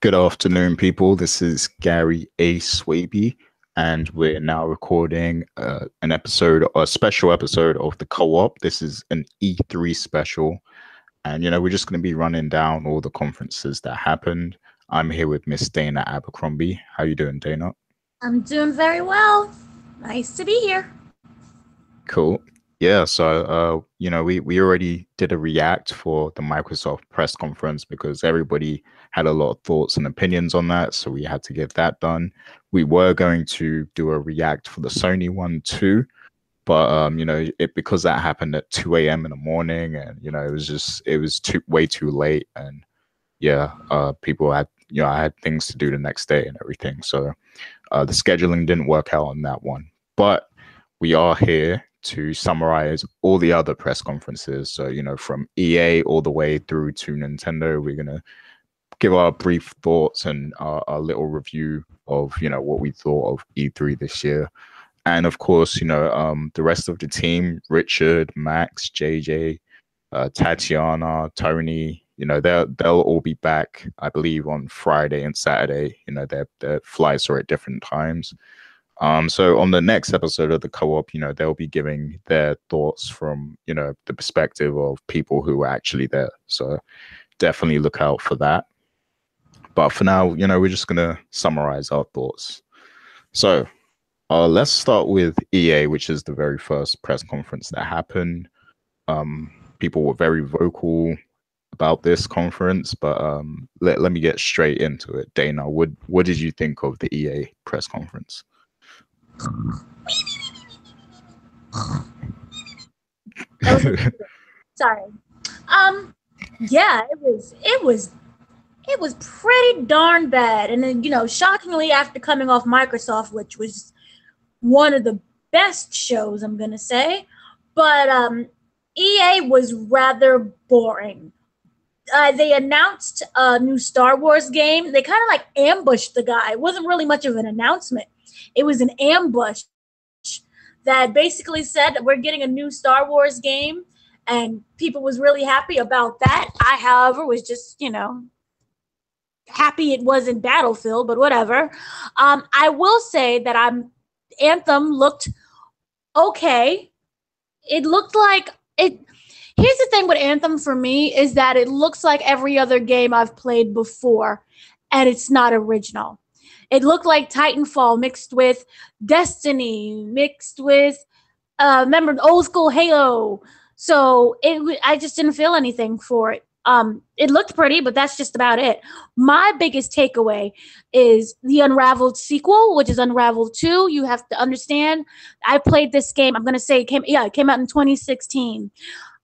Good afternoon, people. This is Gary A. Swaby, and we're now recording an episode, a special episode of the Co-op. This is an E3 special, and we're just going to be running down all the conferences that happened. I'm here with Miss Dana Abercrombie. How you doing, Dana? I'm doing very well. Nice to be here. Cool. Yeah, so we already did a react for the Microsoft press conference because everybody had a lot of thoughts and opinions on that, so we had to get that done. We were going to do a react for the Sony one too, but because that happened at 2 a.m. in the morning, and it was way too late, and yeah, people had I had things to do the next day and everything, so the scheduling didn't work out on that one. But we are here to summarize all the other press conferences. So, from EA all the way through to Nintendo, we're going to give our brief thoughts and our little review of, what we thought of E3 this year. And of course, the rest of the team, Richard, Max, JJ, Tatiana, Tony, they'll all be back, I believe, on Friday and Saturday. Their flights are at different times. So on the next episode of the Co-op, they'll be giving their thoughts from, the perspective of people who were actually there. So definitely look out for that. But for now, we're just going to summarize our thoughts. So let's start with EA, which is the very first press conference that happened. People were very vocal about this conference, but let me get straight into it. Dana, what did you think of the EA press conference? Sorry. Yeah, it was pretty darn bad. And then, shockingly, after coming off Microsoft, which was one of the best shows, I'm gonna say, but EA was rather boring. They announced a new Star Wars game. They kind of like ambushed the guy. It wasn't really much of an announcement. It was an ambush that basically said that we're getting a new Star Wars game, and people was really happy about that. I, however, was just, happy it wasn't Battlefield, but whatever. I will say that Anthem looked okay. It looked like it. Here's the thing with Anthem for me is that it looks like every other game I've played before, and it's not original. It looked like Titanfall mixed with Destiny, mixed with, remember, old school Halo. So I just didn't feel anything for it. It looked pretty, but that's just about it. My biggest takeaway is the Unraveled sequel, which is Unraveled 2. You have to understand, I played this game. I'm going to say it came out in 2016.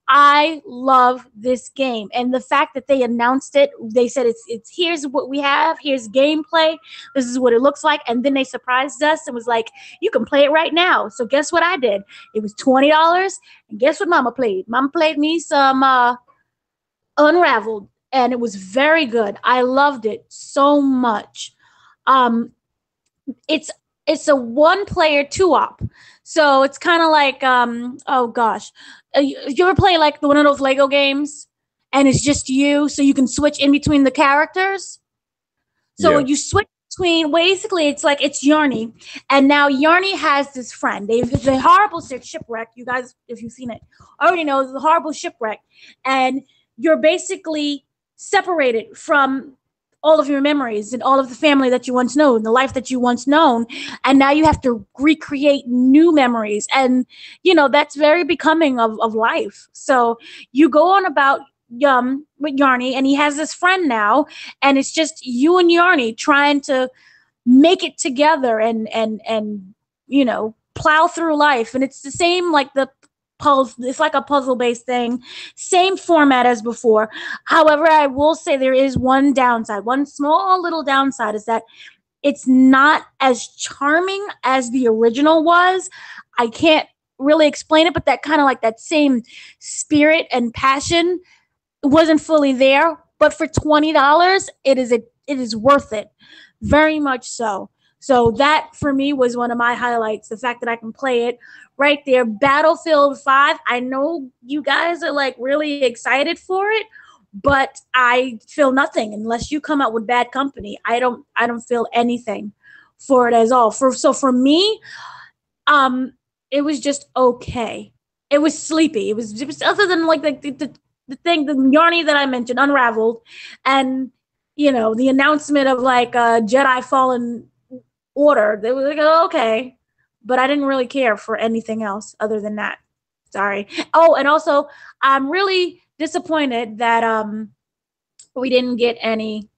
I love this game, and the fact that they announced it, they said it's here's what we have, here's gameplay, this is what it looks like, and then they surprised us and was like, you can play it right now. So guess what I did? It was $20, and guess what Mama played? Mama played me some Unraveled, and it was very good. I loved it so much. It's a one-player 2-op. So it's kind of like, oh gosh. You ever play like one of those Lego games and it's just you, so you can switch in between the characters? So you switch between, basically it's like it's Yarny. And now Yarny has this friend. It's a horrible shipwreck. You guys, if you've seen it, already know it's a horrible shipwreck. And you're basically separated from all of your memories and all of the family that you once known, the life that you once known, and now you have to recreate new memories, and that's very becoming of life. So you go on about with Yarny, and he has this friend now, and it's just you and Yarny trying to make it together and plow through life. And it's the same like the puzzle. It's like a puzzle-based thing, same format as before. However, I will say there is one downside. One small little downside is that it's not as charming as the original was. I can't really explain it, but that kind of like that same spirit and passion wasn't fully there. But for $20, it is worth it, very much so. So that for me was one of my highlights, the fact that I can play it right there. Battlefield 5, I know you guys are like really excited for it, but I feel nothing unless you come out with Bad Company. I don't feel anything for it at all. For me, um, it was just okay. It was sleepy. It was other than like the thing, the Yarny that I mentioned, Unraveled, and the announcement of like Jedi Fallen Order. They were like, oh, okay, but I didn't really care for anything else other than that. Sorry. Oh, and also I'm really disappointed that we didn't get any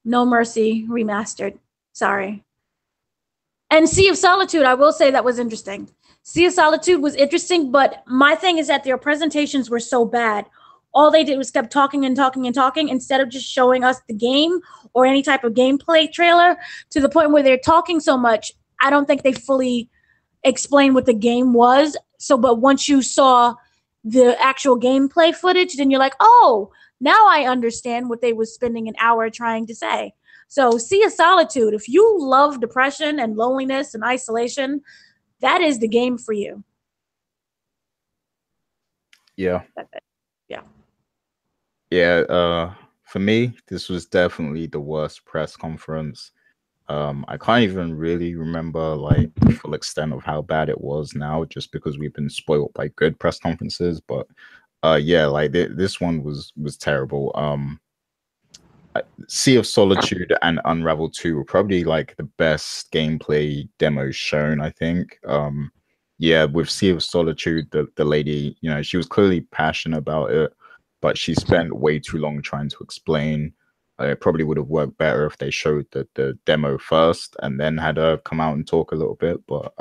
No Mercy remastered. Sorry. And Sea of Solitude, I will say that was interesting. Sea of Solitude was interesting, but my thing is that their presentations were so bad. All they did was kept talking and talking and talking instead of just showing us the game or any type of gameplay trailer, to the point where they're talking so much. I don't think they fully explained what the game was. So, but once you saw the actual gameplay footage, then you're like, oh, now I understand what they was spending an hour trying to say. So, Sea of Solitude, if you love depression and loneliness and isolation, that is the game for you. Yeah. Yeah. Yeah, for me, this was definitely the worst press conference. I can't even really remember like the full extent of how bad it was now, just because we've been spoiled by good press conferences. But yeah, like this one was terrible. Sea of Solitude and Unravel 2 were probably like the best gameplay demos shown, I think. Yeah, with Sea of Solitude, the lady, she was clearly passionate about it, but she spent way too long trying to explain. It probably would have worked better if they showed the demo first and then had her come out and talk a little bit. But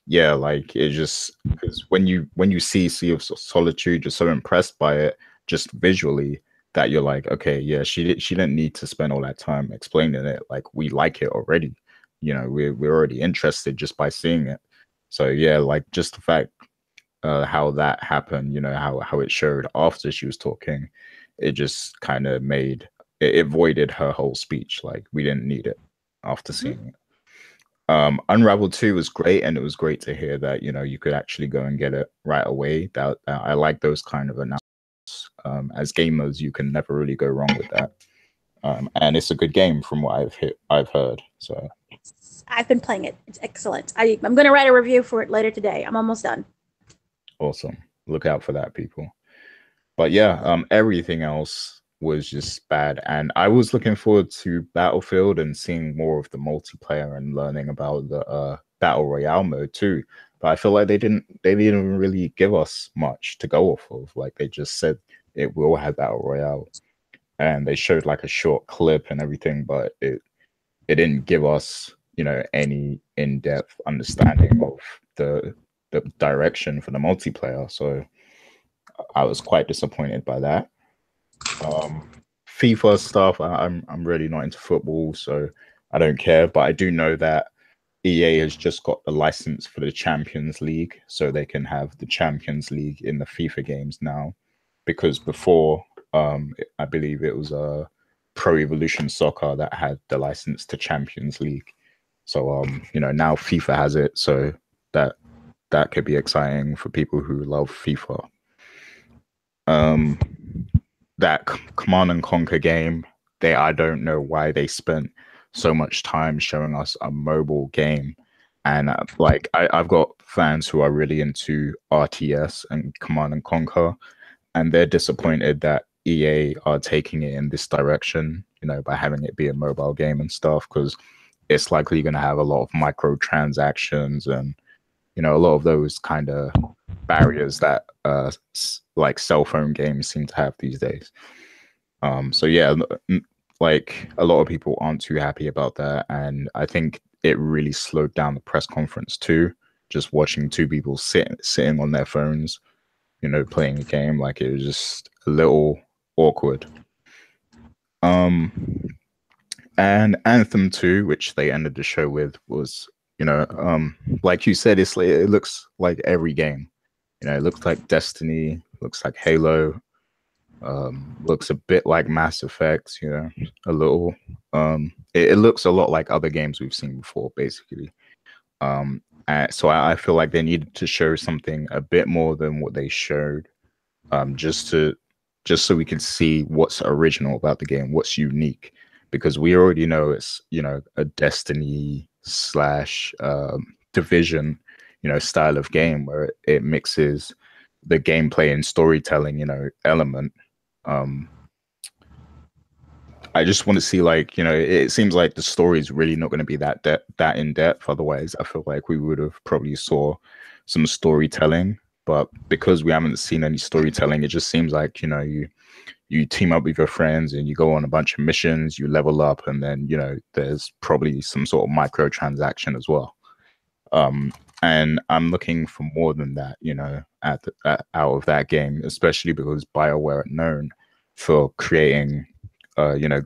yeah, like it just, because when you see Sea of Solitude, you're so impressed by it just visually that you're like, okay, yeah, she didn't need to spend all that time explaining it. Like we like it already, we're already interested just by seeing it. So yeah, like just the fact how that happened, how it showed after she was talking, it just kind of made it voided her whole speech. Like we didn't need it after seeing it. Unravel 2 was great, and it was great to hear that you could actually go and get it right away. That I like those kind of announcements. As gamers, you can never really go wrong with that. And it's a good game from what I've heard. So yes, I've been playing it. It's excellent. I'm going to write a review for it later today. I'm almost done. Awesome. Look out for that, people. But yeah, everything else was just bad. And I was looking forward to Battlefield and seeing more of the multiplayer and learning about the Battle Royale mode too. But I feel like they didn't really give us much to go off of. Like they just said it will have Battle Royale. And they showed like a short clip and everything, but it didn't give us, any in-depth understanding of the direction for the multiplayer. So I was quite disappointed by that. FIFA stuff, I'm really not into football, so I don't care. But I do know that EA has just got the license for the Champions League, so they can have the Champions League in the FIFA games now. Because before, I believe it was Pro Evolution Soccer that had the license to Champions League. So now FIFA has it, so that could be exciting for people who love FIFA. That Command and Conquer game, I don't know why they spent so much time showing us a mobile game. And like I've got fans who are really into RTS and Command and Conquer, and they're disappointed that EA are taking it in this direction, by having it be a mobile game and stuff, because it's likely going to have a lot of microtransactions and a lot of those kind of barriers that like cell phone games seem to have these days. So yeah, like a lot of people aren't too happy about that, and I think it really slowed down the press conference too. Just watching two people sitting on their phones, playing a game, like it was just a little awkward. And Anthem 2, which they ended the show with, was, like you said, it looks like every game. It looks like Destiny, looks like Halo, looks a bit like Mass Effect, a little. It looks a lot like other games we've seen before, basically. So I feel like they needed to show something a bit more than what they showed, just to just so we can see what's original about the game, what's unique, because we already know it's, a Destiny slash Division, style of game where it mixes the gameplay and storytelling, element. Um, I just want to see, like, it seems like the story is really not going to be that in depth. Otherwise, I feel like we would have probably saw some storytelling. But because we haven't seen any storytelling, it just seems like, you team up with your friends and you go on a bunch of missions, you level up, and then, there's probably some sort of microtransaction as well. And I'm looking for more than that, out of that game, especially because BioWare are known for creating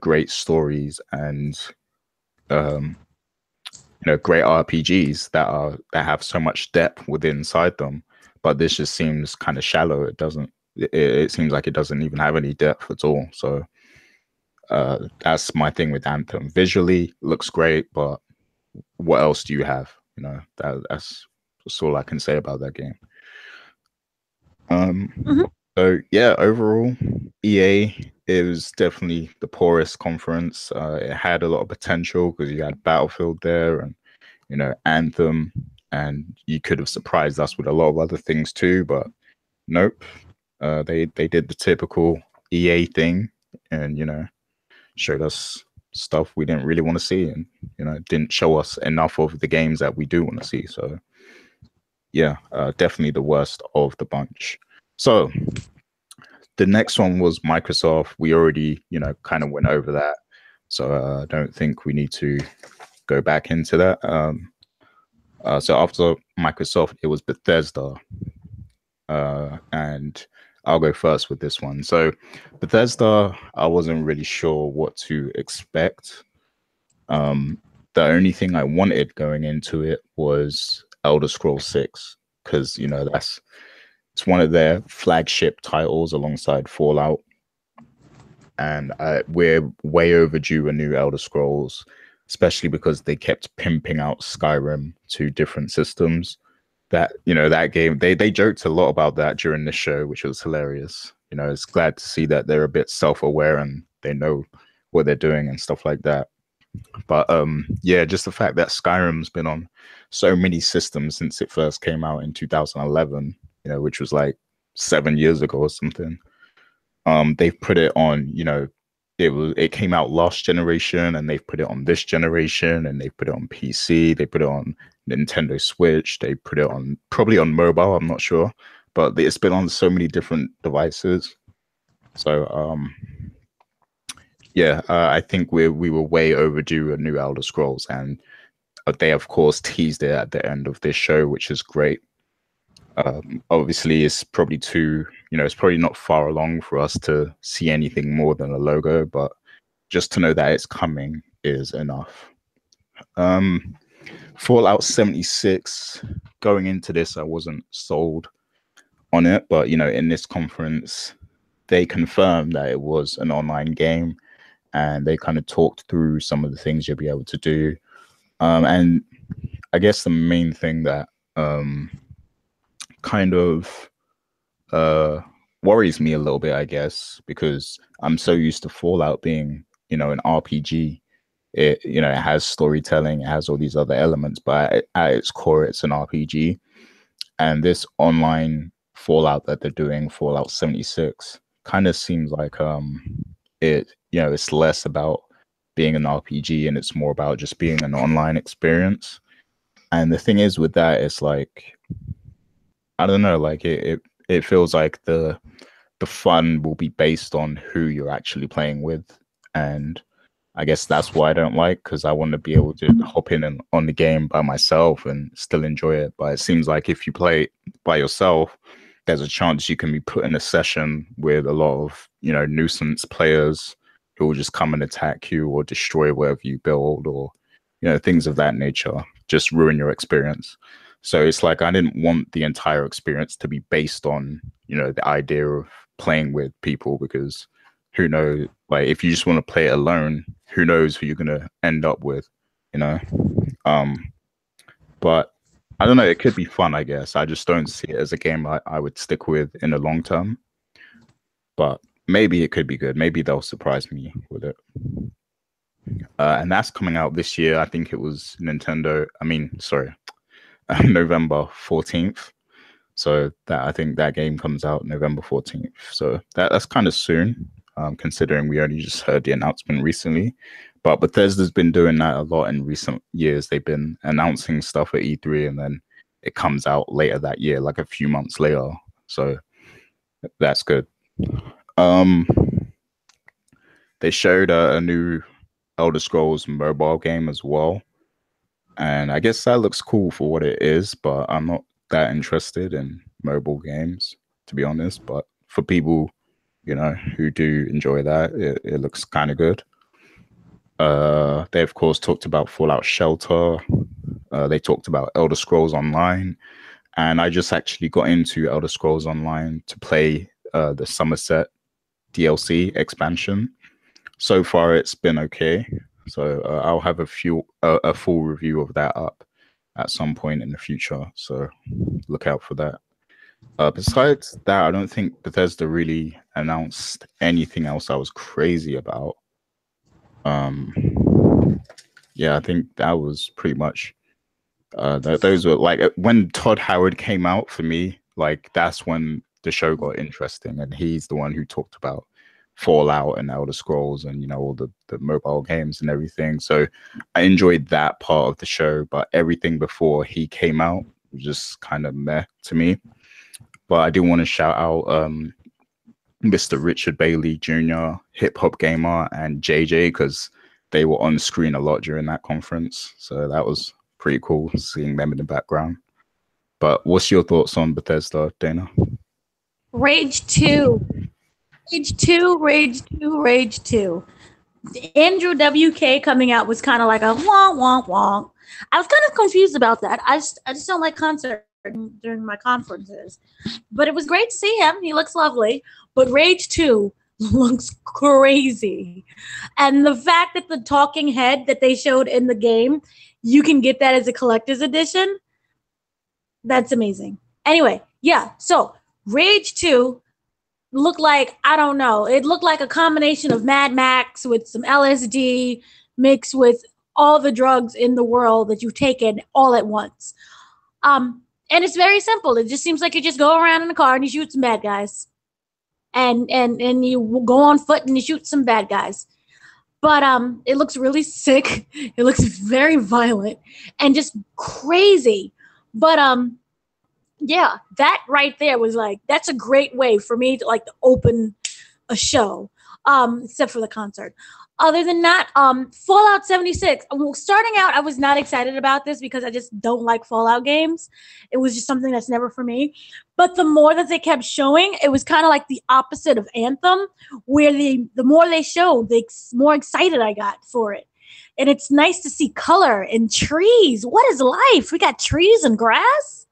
great stories and great RPGs that have so much depth within inside them. But this just seems kind of shallow. It seems like it doesn't even have any depth at all. So that's my thing with Anthem. Visually looks great, but what else do you have? That's all I can say about that game. Mhm. So yeah, overall, EA, it was definitely the poorest conference. It had a lot of potential because you had Battlefield there and Anthem, and you could have surprised us with a lot of other things too, but nope. They did the typical EA thing and showed us stuff we didn't really want to see, and didn't show us enough of the games that we do want to see. So yeah, definitely the worst of the bunch. So the next one was Microsoft. We already, kind of went over that. So I don't think we need to go back into that. So after Microsoft, it was Bethesda. And I'll go first with this one. So Bethesda, I wasn't really sure what to expect. The only thing I wanted going into it was Elder Scrolls 6, because, it's one of their flagship titles alongside Fallout. And we're way overdue a new Elder Scrolls, especially because they kept pimping out Skyrim to different systems. That game, they joked a lot about that during the show, which was hilarious. It's glad to see that they're a bit self-aware and they know what they're doing and stuff like that. But yeah, just the fact that Skyrim's been on so many systems since it first came out in 2011, which was like 7 years ago or something. They've put it on, it came out last generation, and they've put it on this generation, and they put it on PC, they put it on Nintendo Switch, they put it on probably on mobile, I'm not sure, but it's been on so many different devices. So yeah, I think we were way overdue a new Elder Scrolls, and they of course teased it at the end of this show, which is great. Obviously, it's probably it's probably not far along for us to see anything more than a logo, but just to know that it's coming is enough. Fallout 76, going into this, I wasn't sold on it, but in this conference, they confirmed that it was an online game, and they kind of talked through some of the things you'll be able to do. And I guess the main thing that kind of worries me a little bit, I guess, because I'm so used to Fallout being, an RPG. It has storytelling, it has all these other elements, but at its core, it's an RPG. And this online Fallout that they're doing, Fallout 76, kind of seems like it's less about being an RPG and it's more about just being an online experience. And the thing is with that, it's like, I don't know, like it feels like the fun will be based on who you're actually playing with. And I guess that's why I don't like, because I want to be able to hop in and on the game by myself and still enjoy it. But it seems like if you play by yourself, there's a chance you can be put in a session with a lot of, nuisance players who will just come and attack you or destroy whatever you build, or, things of that nature, just ruin your experience. So it's like I didn't want the entire experience to be based on, the idea of playing with people, because who knows, like if you just want to play it alone, who knows who you're gonna end up with, you know? Um, but I don't know, it could be fun, I guess. I just don't see it as a game I would stick with in the long term. But maybe it could be good. Maybe they'll surprise me with it. And that's coming out this year. I think it was November 14th. So that I think that game comes out November 14th. So that's kind of soon, considering we only just heard the announcement recently. But Bethesda's been doing that a lot in recent years. They've been announcing stuff at E3 and then it comes out later that year, like a few months later. So that's good. They showed a new Elder Scrolls mobile game as well. And I guess that looks cool for what it is, but I'm not that interested in mobile games, to be honest. But for people, who do enjoy that, it looks kind of good. They, of course, talked about Fallout Shelter. They talked about Elder Scrolls Online. And I just actually got into Elder Scrolls Online to play the Somerset DLC expansion. So far, it's been okay. So I'll have a full review of that up at some point in the future. So look out for that. Besides that, I don't think Bethesda really announced anything else I was crazy about. Yeah, I think that was pretty much. Those were like when Todd Howard came out for me. Like that's when the show got interesting, and he's the one who talked about Fallout and Elder Scrolls and all the mobile games and everything. So I enjoyed that part of the show, but everything before he came out was just kind of meh to me. But I do want to shout out Mr. Richard Bailey Jr., Hip Hop Gamer, and JJ because they were on screen a lot during that conference. So that was pretty cool seeing them in the background. But what's your thoughts on Bethesda, Dana? Rage 2. Rage 2, Rage 2, Rage 2. Andrew WK coming out was kind of like a wonk, wonk, wonk. I was kind of confused about that. I just don't like concerts during my conferences. But it was great to see him. He looks lovely. But Rage 2 looks crazy. And the fact that the talking head that they showed in the game, you can get that as a collector's edition, that's amazing. Anyway, yeah, so Rage 2 looked like, I don't know, it looked like a combination of Mad Max with some LSD mixed with all the drugs in the world that you've taken all at once. And it's very simple. It just seems like you just go around in a car and you shoot some bad guys. And you go on foot and you shoot some bad guys. But it looks really sick. It looks very violent and just crazy. But yeah, that right there was like, that's a great way for me to like open a show, except for the concert. Other than that, Fallout 76. Starting out, I was not excited about this because I just don't like Fallout games. It was just something that's never for me. But the more that they kept showing, it was kind of like the opposite of Anthem, where the more they showed, the more excited I got for it. And it's nice to see color and trees. What is life? We got trees and grass?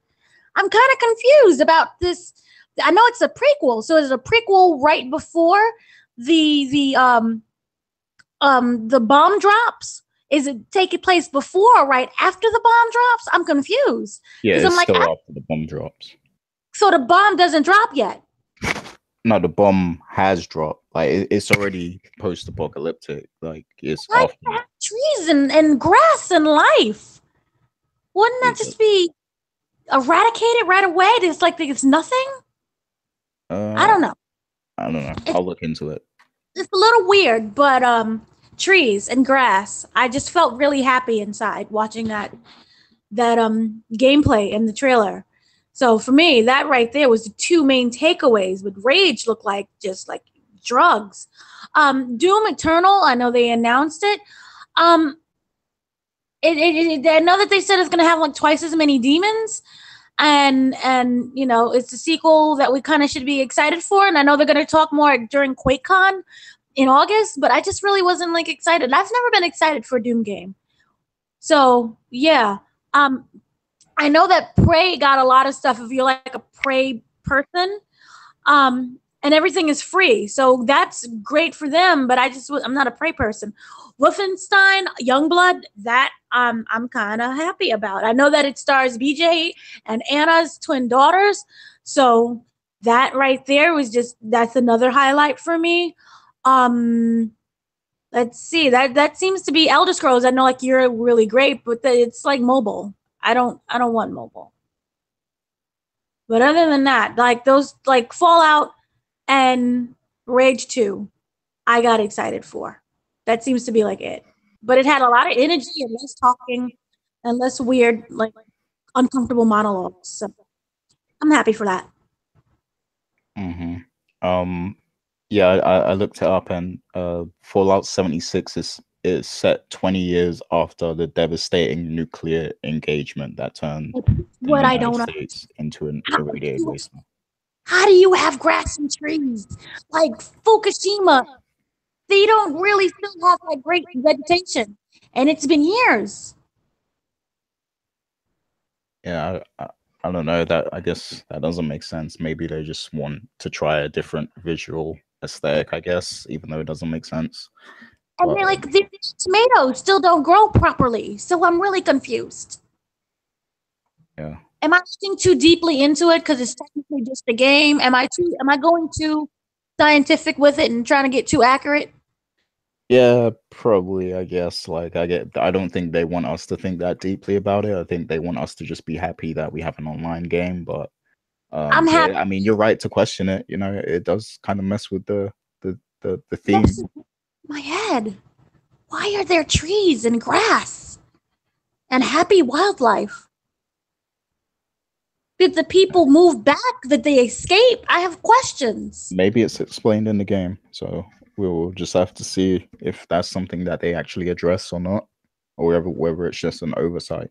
I'm kind of confused about this. I know it's a prequel, so is it a prequel right before the bomb drops? Is it taking place before or right after the bomb drops? I'm confused. Yeah, it's I'm like, still after the bomb drops. So the bomb doesn't drop yet? No, the bomb has dropped. Like it's already post-apocalyptic. Like it's like after trees and grass and life. Wouldn't that just be eradicated right away? It's like it's nothing. I don't know. I'll look into it. It's a little weird, but trees and grass. I just felt really happy inside watching that gameplay in the trailer. So for me, that right there was the two main takeaways. With Rage looked like just like drugs. Doom Eternal, I know they announced it. I know that they said it's gonna have like twice as many demons. And it's a sequel that we kind of should be excited for. And I know they're going to talk more during QuakeCon in August, but I just really wasn't like excited. I've never been excited for a Doom game. So yeah, I know that Prey got a lot of stuff if you're like a Prey person, and everything is free. So that's great for them, but I'm not a Prey person. Wolfenstein Youngblood, that I'm kind of happy about. I know that it stars BJ and Anna's twin daughters, so That right there was that's another highlight for me. Um, let's see. That seems to be Elder Scrolls. I know like you're really great, but it's like mobile. I don't want mobile. But other than that, like those like Fallout and Rage 2, I got excited for. That seems to be like it. But it had a lot of energy and less talking and less weird, like uncomfortable monologues. So I'm happy for that. Mm-hmm. Um, yeah, I looked it up, and Fallout 76 is set 20 years after the devastating nuclear engagement that turned the What I United don't States into an how do irradiated you wasteland. how do you have grass and trees like Fukushima? They don't really still have like great vegetation, and it's been years. Yeah, I don't know that. I guess that doesn't make sense. Maybe they just want to try a different visual aesthetic, I guess, even though it doesn't make sense. And But they're like, the tomatoes still don't grow properly. So I'm really confused. yeah. Am I looking too deeply into it because it's technically just a game? Am I going too scientific with it and trying to get too accurate? Yeah, probably, I guess. I don't think they want us to think that deeply about it. I think they want us to just be happy that we have an online game. But I'm happy. yeah, I mean, you're right to question it. You know, it does kind of mess with the theme. That's in my head. Why are there trees and grass and happy wildlife? Did the people move back? Did they escape? I have questions. Maybe it's explained in the game, so we'll just have to see if that's something that they actually address or not, or whether it's just an oversight.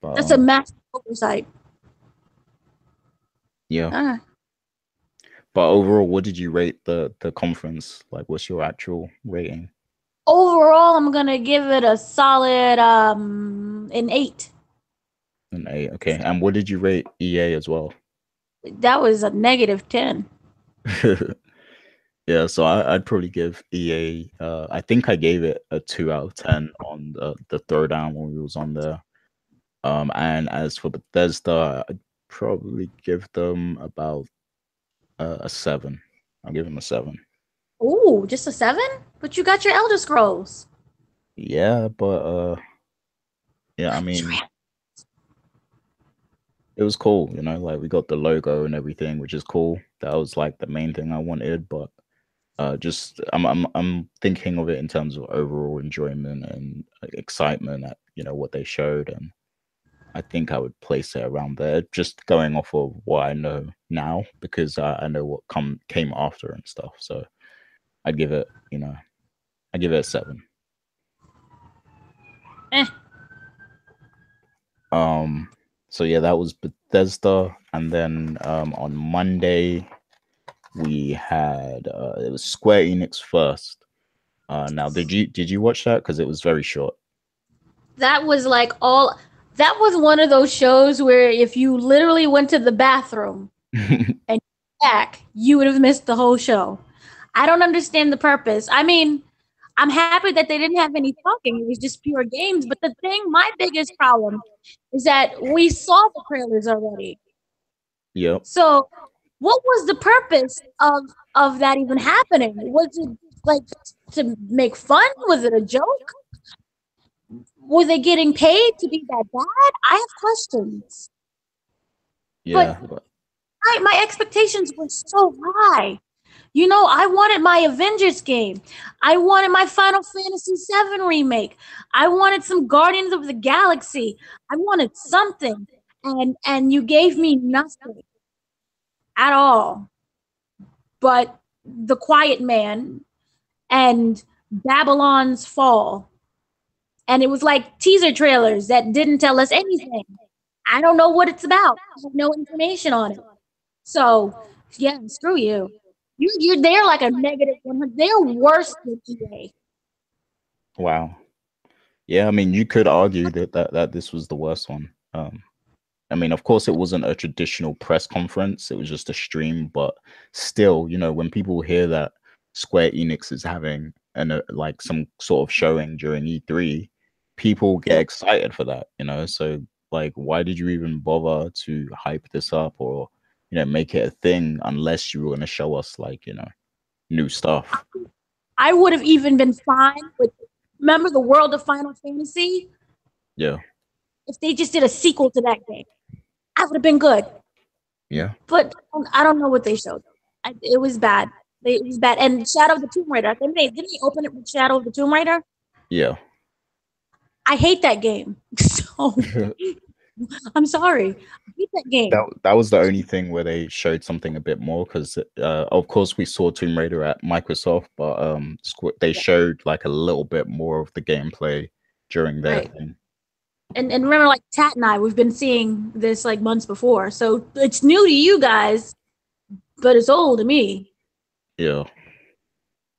But That's a massive oversight. yeah. Uh, But overall, what did you rate the conference? Like, what's your actual rating? Overall, I'm gonna give it a solid an 8. An 8. Okay. And what did you rate EA as well? That was a negative 10. Yeah, so I'd probably give EA. I think I gave it a 2 out of 10 on the throwdown when we was on there. And as for Bethesda, I'd probably give them about a 7. I'll give them a 7. Ooh, just a 7? But you got your Elder Scrolls. Yeah, but yeah, I But mean, it was cool, you know, like we got the logo and everything, which is cool. That was like the main thing I wanted, but just I'm thinking of it in terms of overall enjoyment and excitement at what they showed, and I think I would place it around there, just going off of what I know now, because I know what came after and stuff. So I'd give it, I give it a 7. eh. So yeah, that was Bethesda, and then on Monday we had it was Square Enix first. Now did you watch that? Because it was very short. That was like all. That was one of those shows where if you literally went to the bathroom and back, you would have missed the whole show. I don't understand the purpose. I mean, I'm happy that they didn't have any talking. It was just pure games. But the thing, my biggest problem is that we saw the trailers already. Yep. So, what was the purpose of that even happening? Was it like to make fun? Was it a joke? Were they getting paid to be that bad? I have questions. Yeah. But my expectations were so high. I wanted my Avengers game. I wanted my Final Fantasy VII remake. I wanted some Guardians of the Galaxy. I wanted something. And you gave me nothing at all but The Quiet Man and Babylon's Fall. And it was like teaser trailers that didn't tell us anything. I don't know what it's about. I have no information on it. So, yeah, screw you. You're there like a negative 100. They're worse than EA. Wow. Yeah, I mean, you could argue that this was the worst one. I mean, of course, it wasn't a traditional press conference; it was just a stream. But still, when people hear that Square Enix is having like some sort of showing during E3, people get excited for that. So, like, why did you even bother to hype this up or make it a thing unless you were going to show us like new stuff. I would have even been fine with. Remember the world of Final Fantasy? Yeah. If they just did a sequel to that game, I would have been good. Yeah. But I don't know what they showed. It was bad. It was bad. And Shadow of the Tomb Raider. Didn't they open it with Shadow of the Tomb Raider? Yeah. I hate that game. So I'm sorry. I hate that game. That was the only thing where they showed something a bit more because, of course, we saw Tomb Raider at Microsoft, but they showed like a little bit more of the gameplay during their thing. And remember, like Tat and I, we've been seeing this like months before, so it's new to you guys, but it's old to me. Yeah.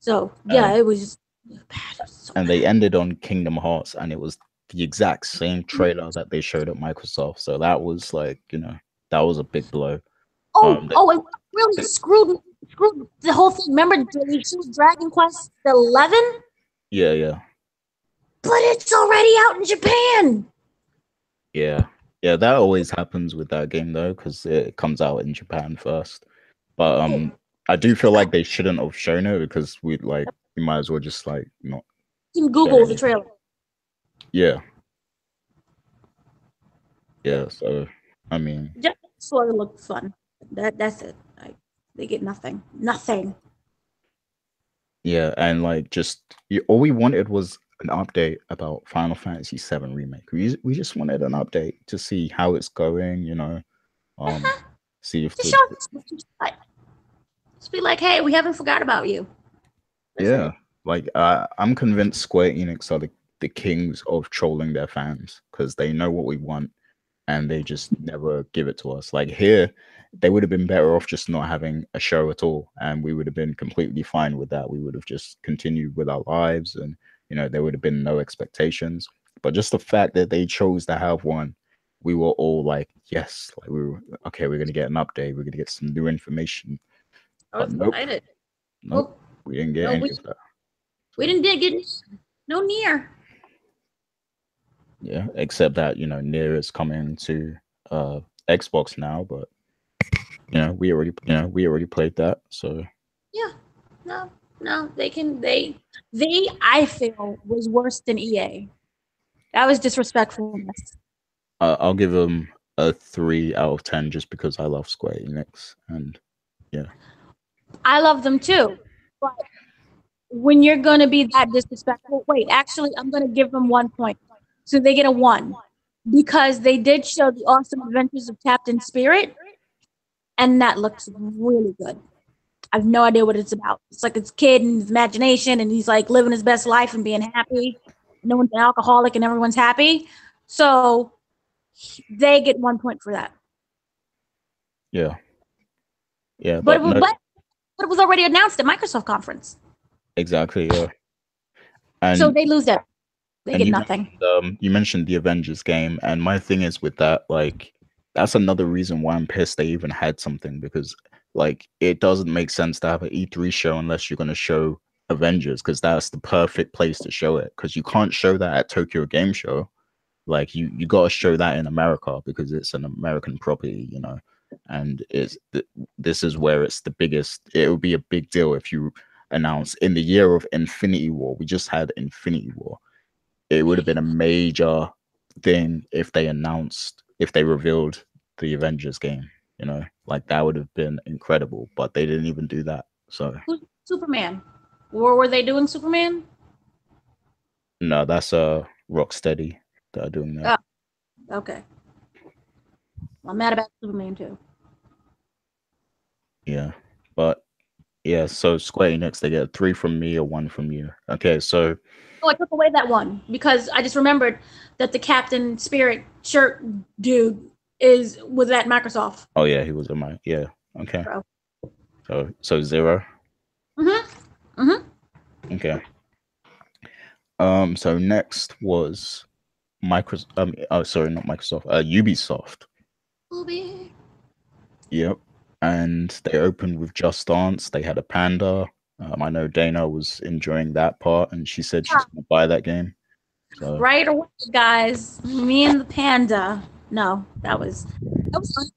So yeah, it was just bad. And they ended on Kingdom Hearts, and it was the exact same trailer that they showed at Microsoft. So that was like, that was a big blow. It really screwed the whole thing. Remember, they showed Dragon Quest 11? Yeah. But it's already out in Japan. Yeah, that always happens with that game though, because it comes out in Japan first. But I do feel like they shouldn't have shown it because we might as well just like not. You can Google the trailer. Yeah. So I mean, just sort of looked fun. That's it. They get nothing. Yeah, and like all we wanted was an update about Final Fantasy VII Remake. We just wanted an update to see how it's going, see if just be like, hey, we haven't forgot about you. That's like I'm convinced Square Enix are the kings of trolling their fans because they know what we want and they just never give it to us. Like here, they would have been better off just not having a show at all, and we would have been completely fine with that. We would have just continued with our lives, and there would have been no expectations. But just the fact that they chose to have one, we were all like, yes, like we were okay. We're gonna get an update. We're gonna get some new information. I was excited. Nope, we didn't get any of that. We didn't get no Nier. Yeah, except that Nier is coming to Xbox now, but we already played that, so yeah. No, they I feel was worse than EA. That was disrespectfulness. I'll give them a 3 out of 10 just because I love Square Enix, and yeah, I love them too, but when you're gonna be that disrespectful, wait, actually, I'm gonna give them 1 point, so they get a 1 because they did show the awesome adventures of Captain Spirit, and that looks really good. I have no idea what it's about. It's like his kid and his imagination, and he's like living his best life and being happy. No one's an alcoholic, and everyone's happy. So they get 1 point for that. Yeah. But it was already announced at Microsoft conference. Exactly. Yeah. And so they lose that. They get nothing. You mentioned the Avengers game, and my thing is with that, like, that's another reason why I'm pissed they even had something, because like it doesn't make sense to have an E3 show unless you're going to show Avengers, because that's the perfect place to show it, because you can't show that at Tokyo Game Show. Like you got to show that in America because it's an American property, and this is where it's the biggest. It would be a big deal if you announce in the year of Infinity War. We just had Infinity War. It would have been a major thing if they revealed the Avengers game, like that would have been incredible, but they didn't even do that. So who's Superman? Or were they doing Superman? No, that's Rocksteady that are doing that. Oh, okay. Well, I'm mad about Superman too. Yeah, but yeah, so Square Enix, they get a 3 from me, a 1 from you. Okay, so I took away that 1 because I just remembered that the Captain Spirit shirt dude was at Microsoft. Oh yeah, he was at my okay. So 0. Okay. So next was Ubisoft. Yep. And they opened with Just Dance. They had a panda. I know Dana was enjoying that part, and she said she's gonna buy that game. So. Right away, guys. Me and the panda. No, that was fun.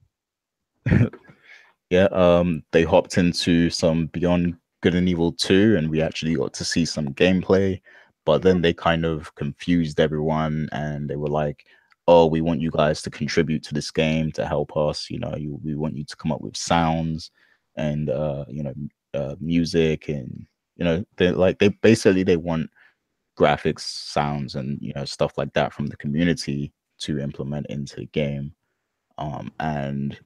Yeah, they hopped into some Beyond Good and Evil 2, and we actually got to see some gameplay, but then they kind of confused everyone and they were like, "Oh, we want you guys to contribute to this game to help us, we want you to come up with sounds and music and they basically they want graphics, sounds and stuff like that from the community to implement into the game." And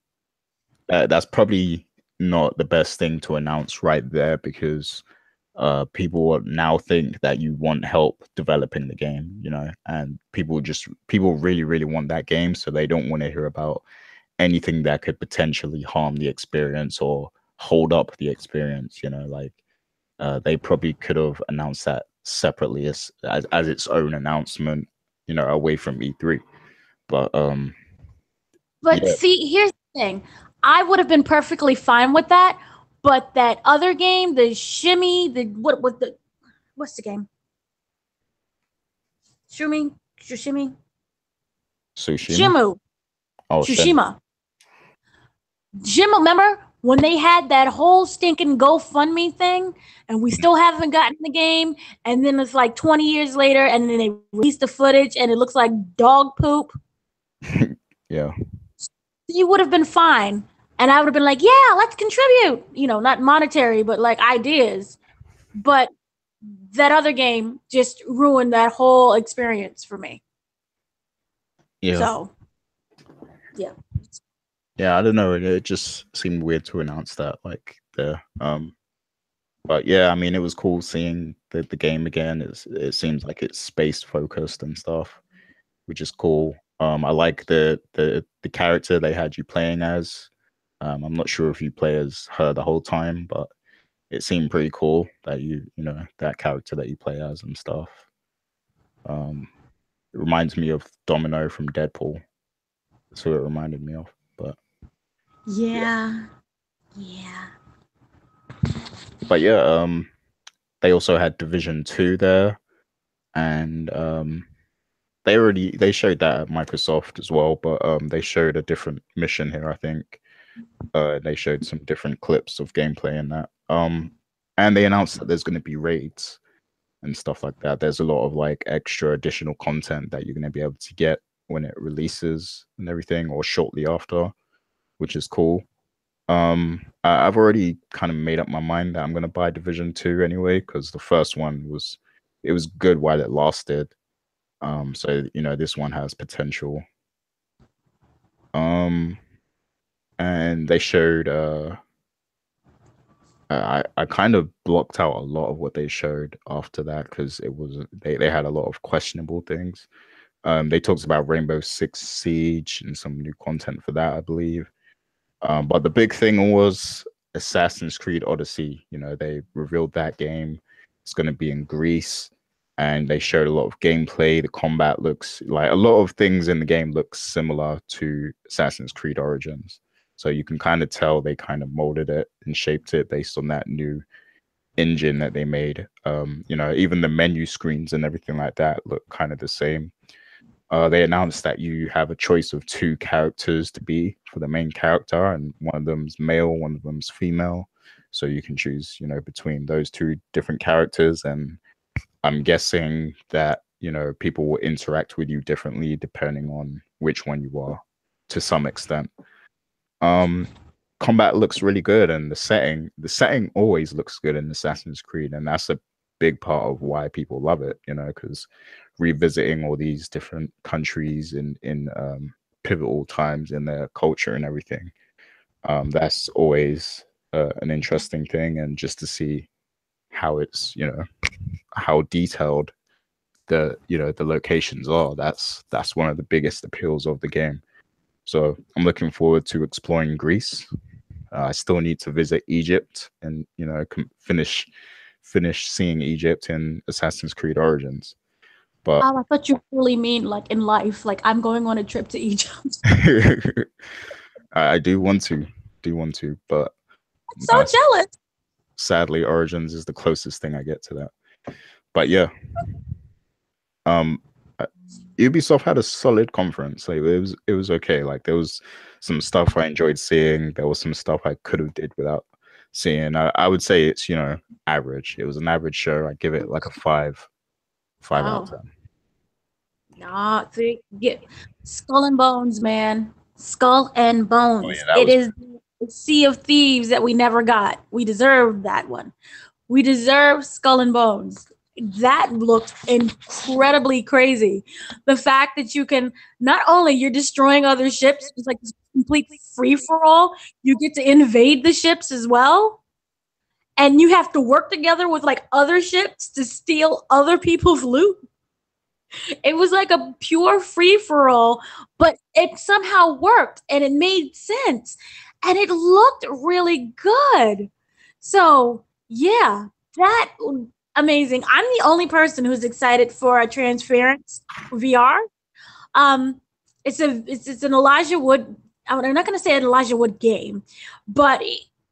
that's probably not the best thing to announce right there because people will now think that you want help developing the game, and people really, really want that game, so they don't want to hear about anything that could potentially harm the experience or hold up the experience, like they probably could have announced that separately as its own announcement, away from E3. But But yeah, see, here's the thing. I would have been perfectly fine with that, but that other game, the shimmy, the what the what's the game? Shumi, Shushimi, Tsushima. Shimu, Oh, Shen. Shushima. Jim, remember when they had that whole stinking GoFundMe thing, and we still haven't gotten the game, and then it's like 20 years later, and then they released the footage, and it looks like dog poop. Yeah. You would have been fine, and I would have been like, "Yeah, let's contribute." Not monetary, but like ideas. But that other game just ruined that whole experience for me. Yeah. So, yeah. Yeah, I don't know. It just seemed weird to announce that, like the but yeah, I mean, it was cool seeing the game again. It seems like it's space focused and stuff, which is cool. I like the character they had you playing as. I'm not sure if you play as her the whole time, but it seemed pretty cool that that character that you play as and stuff. It reminds me of Domino from Deadpool. That's who it reminded me of. But yeah, Yeah. Yeah. but yeah, they also had Division 2 there, and they showed that at Microsoft as well, but they showed a different mission here, I think. They showed some different clips of gameplay in that. And they announced that there's going to be raids and stuff like that. There's a lot of like extra additional content that you're going to be able to get when it releases and everything, or shortly after, which is cool. I've already kind of made up my mind that I'm gonna buy Division 2 anyway, because the first one was good while it lasted. So this one has potential. Um, and they showed I kind of blocked out a lot of what they showed after that because it was they had a lot of questionable things. They talked about Rainbow Six Siege and some new content for that, I believe. But the big thing was Assassin's Creed Odyssey. They revealed that game. It's going to be in Greece, and they showed a lot of gameplay. The combat looks like a lot of things in the game look similar to Assassin's Creed Origins. So you can kind of tell they kind of molded it and shaped it based on that new engine that they made. Even the menu screens and everything like that look kind of the same. They announced that you have a choice of two characters to be for the main character, and one of them's male, one of them's female. So you can choose, between those two different characters. And I'm guessing that, people will interact with you differently depending on which one you are to some extent. Um, Combat looks really good, and the setting always looks good in Assassin's Creed, and that's a big part of why people love it, because revisiting all these different countries in pivotal times in their culture and everything, that's always an interesting thing, and just to see how it's how detailed the locations are, that's one of the biggest appeals of the game. So I'm looking forward to exploring Greece. I still need to visit Egypt and finish seeing Egypt in Assassin's Creed Origins. But Oh, I thought you really mean like in life, like I'm going on a trip to Egypt. I do want to, but I'm so jealous. sadly, Origins is the closest thing I get to that. But yeah, um, Ubisoft had a solid conference. Like it was okay. Like there was some stuff I enjoyed seeing. There was some stuff I could have did without seeing. I would say it's, average. It was an average show. I give it like a five out of Oh, 10. nah, see, get Skull and Bones, man. Skull and Oh yeah, Bones. that It was is the Sea of Thieves that we never got. We deserved that one. We deserve Skull and Bones. That looked incredibly crazy. The fact that you can not only you're destroying other ships, it's like this complete free for all. You get to invade the ships as well, and you have to work together with like other ships to steal other people's loot. It was like a pure free for all, but it somehow worked and it made sense and it looked really good. So, yeah, that amazing. I'm the only person who's excited for a Transference VR. Um, it's an Elijah Wood. I'm not going to say an Elijah Wood game, but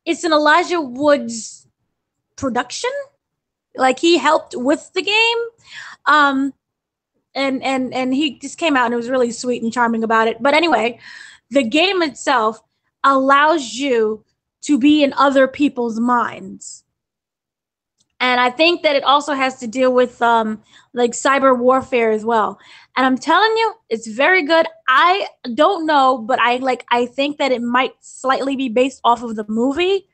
it's an Elijah Wood's production. Like he helped with the game. Um, and he just came out and it was really sweet and charming about it. But anyway, the game itself allows you to be in other people's minds. And I think that it also has to deal with like cyber warfare as well. And I'm telling you, it's very good. I don't know, but I think that it might slightly be based off of the movie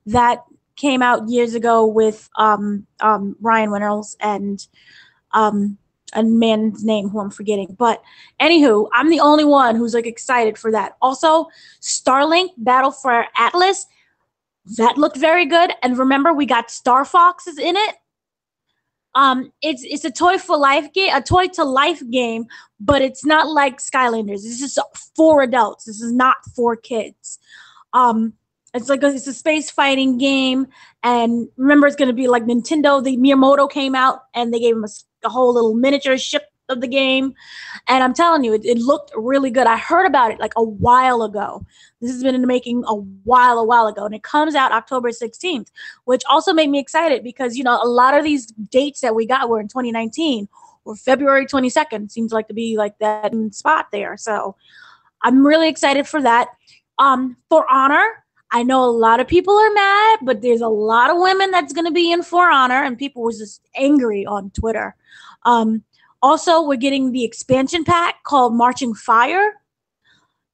that came out years ago with Ryan Reynolds and a man's name who I'm forgetting. But anywho, I'm the only one who's like excited for that. Also, Starlink Battle for Atlas, that looked very good. And remember, we got Star Foxes in it. It's a toy for life game, a toy to life game, but it's not like Skylanders. It's just for adults. This is not for kids. It's a space fighting game, and remember, it's going to be like Nintendo. The Miyamoto came out and they gave him a whole little miniature ship of the game, and I'm telling you, it looked really good. I heard about it like a while ago. This has been in the making a while ago, and it comes out October 16th, which also made me excited because a lot of these dates that we got were in 2019 or February 22nd. Seems like to be like that spot there. So I'm really excited for that. For Honor, I know a lot of people are mad, but there's a lot of women that's going to be in For Honor, and people were just angry on Twitter. Also, we're getting the expansion pack called Marching Fire,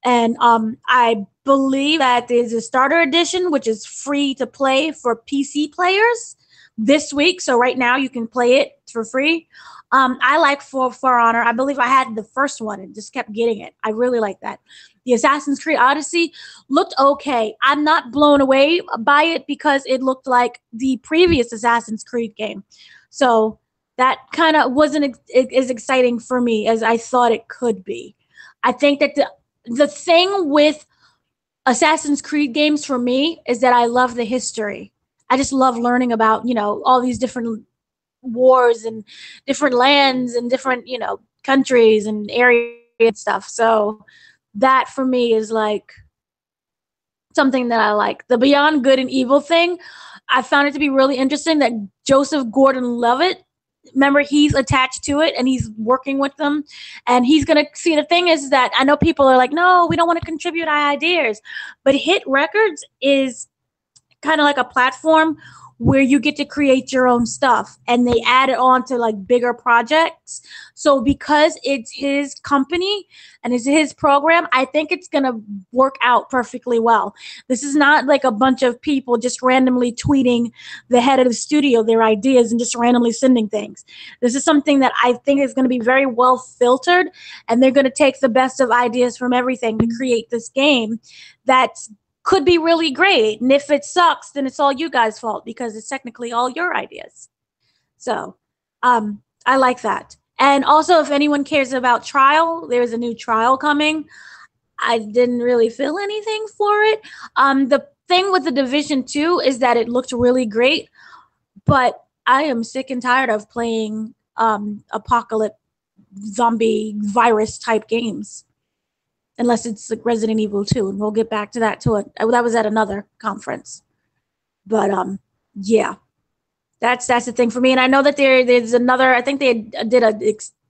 and I believe that there's a starter edition, which is free to play for PC players this week. So right now you can play it for free. I like For Honor. I believe I had the first one and just kept getting it. I really like that. The Assassin's Creed Odyssey looked okay. I'm not blown away by it because it looked like the previous Assassin's Creed game. So that kind of wasn't as exciting for me as I thought it could be. I think that the thing with Assassin's Creed games for me is that I love the history. I just love learning about, all these different wars and different lands and different, countries and areas and stuff. So that for me is like something that I like. The Beyond Good and Evil thing, I found it to be really interesting that Joseph Gordon-Levitt, remember, he's attached to it and he's working with them, and he's going to see. The thing is that I know people are like, no, we don't want to contribute our ideas, but Hit Records is kind of like a platform where you get to create your own stuff, and they add it on to like bigger projects. So because it's his company and it's his program, I think it's going to work out perfectly well. This is not like a bunch of people just randomly tweeting the head of the studio their ideas and just randomly sending things. This is something that I think is going to be very well filtered, and they're going to take the best of ideas from everything to create this game that's could be really great. And if it sucks, then it's all you guys' fault because it's technically all your ideas. So I like that. And also, if anyone cares about Trial, there's a new Trial coming. I didn't really feel anything for it. The thing with the Division 2 is that it looked really great, but I am sick and tired of playing apocalypse zombie virus type games. Unless it's like Resident Evil 2, and we'll get back to that too. That was at another conference. But yeah, that's the thing for me. And I know that there's another. I think they did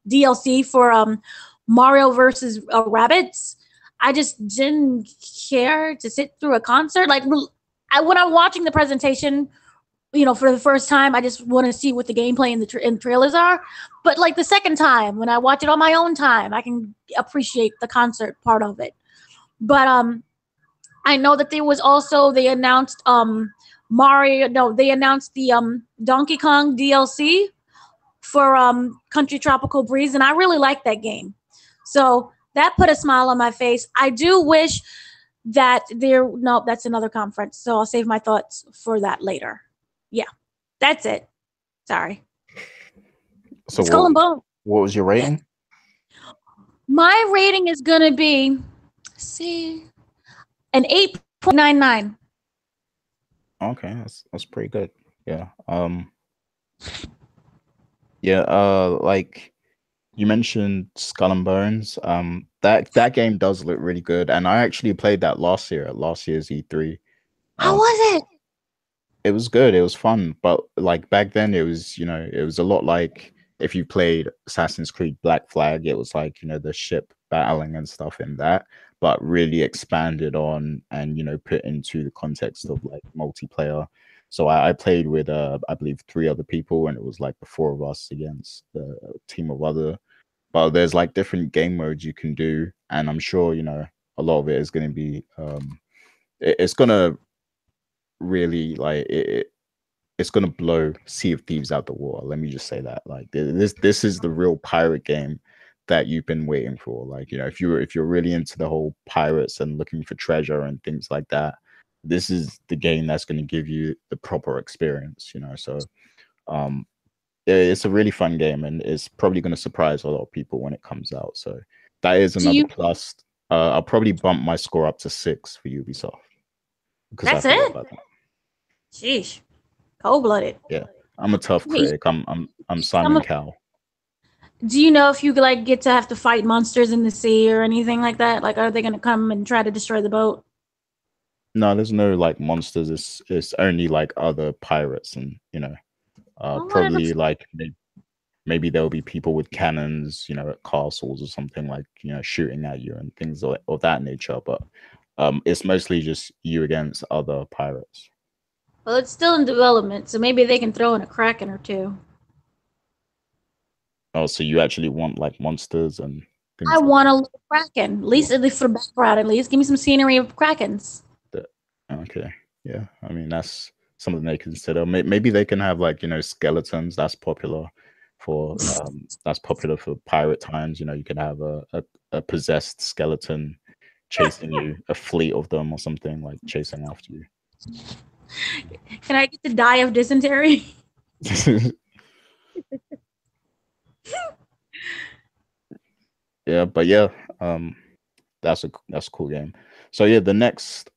DLC for Mario versus Rabbits. I just didn't care to sit through a concert. Like when I'm watching the presentation, for the first time, I just want to see what the gameplay and the trailers are. But like the second time, when I watch it on my own time, I can appreciate the concert part of it. But I know that there was also they announced Mario. No, they announced the Donkey Kong DLC for Country Tropical Breeze, and I really like that game. So that put a smile on my face. I do wish that there. No, that's another conference. So I'll save my thoughts for that later. Yeah, that's it. Sorry. So Skull and Bone. What was your rating? My rating is gonna be, an 8.99. Okay, that's pretty good. Yeah. Yeah. Like you mentioned, Skull and Bones. That game does look really good, and I actually played that last year at last year's E3. How was it? It was good. It was fun, but like back then, it was it was a lot like if you played Assassin's Creed Black Flag. It was like the ship battling and stuff in that, but really expanded on and put into the context of like multiplayer. So I played with I believe 3 other people, and it was like the 4 of us against a team of other. But there's like different game modes you can do, and I'm sure a lot of it is going to be it's going to really like it's gonna blow Sea of Thieves out the water. Let me just say that. Like this is the real pirate game that you've been waiting for. Like if you're really into the whole pirates and looking for treasure and things like that, this is the game that's going to give you the proper experience. So it's a really fun game, and it's probably going to surprise a lot of people when it comes out. So that is another plus. I'll probably bump my score up to 6 for Ubisoft because that's it. About that. Sheesh. Cold-blooded. Yeah, I'm a tough critic. I'm Simon Cowell. Do you know if you like get to have to fight monsters in the sea or anything like that? Like, are they going to come and try to destroy the boat? No, there's no like monsters. It's only like other pirates, and probably like maybe there'll be people with cannons, at castles or something, like shooting at you and things of that nature. But it's mostly just you against other pirates. Well, it's still in development, so maybe they can throw in a Kraken or 2. Oh, so you actually want like monsters and things? I want a little Kraken, at least for the background. At least give me some scenery of Krakens. Okay, yeah. I mean, that's something they consider. Maybe they can have like skeletons. That's popular for pirate times. You can have a possessed skeleton chasing you, a fleet of them or something, like chasing after you. Can I get to die of dysentery? Yeah, but yeah, that's a cool game. So yeah, the next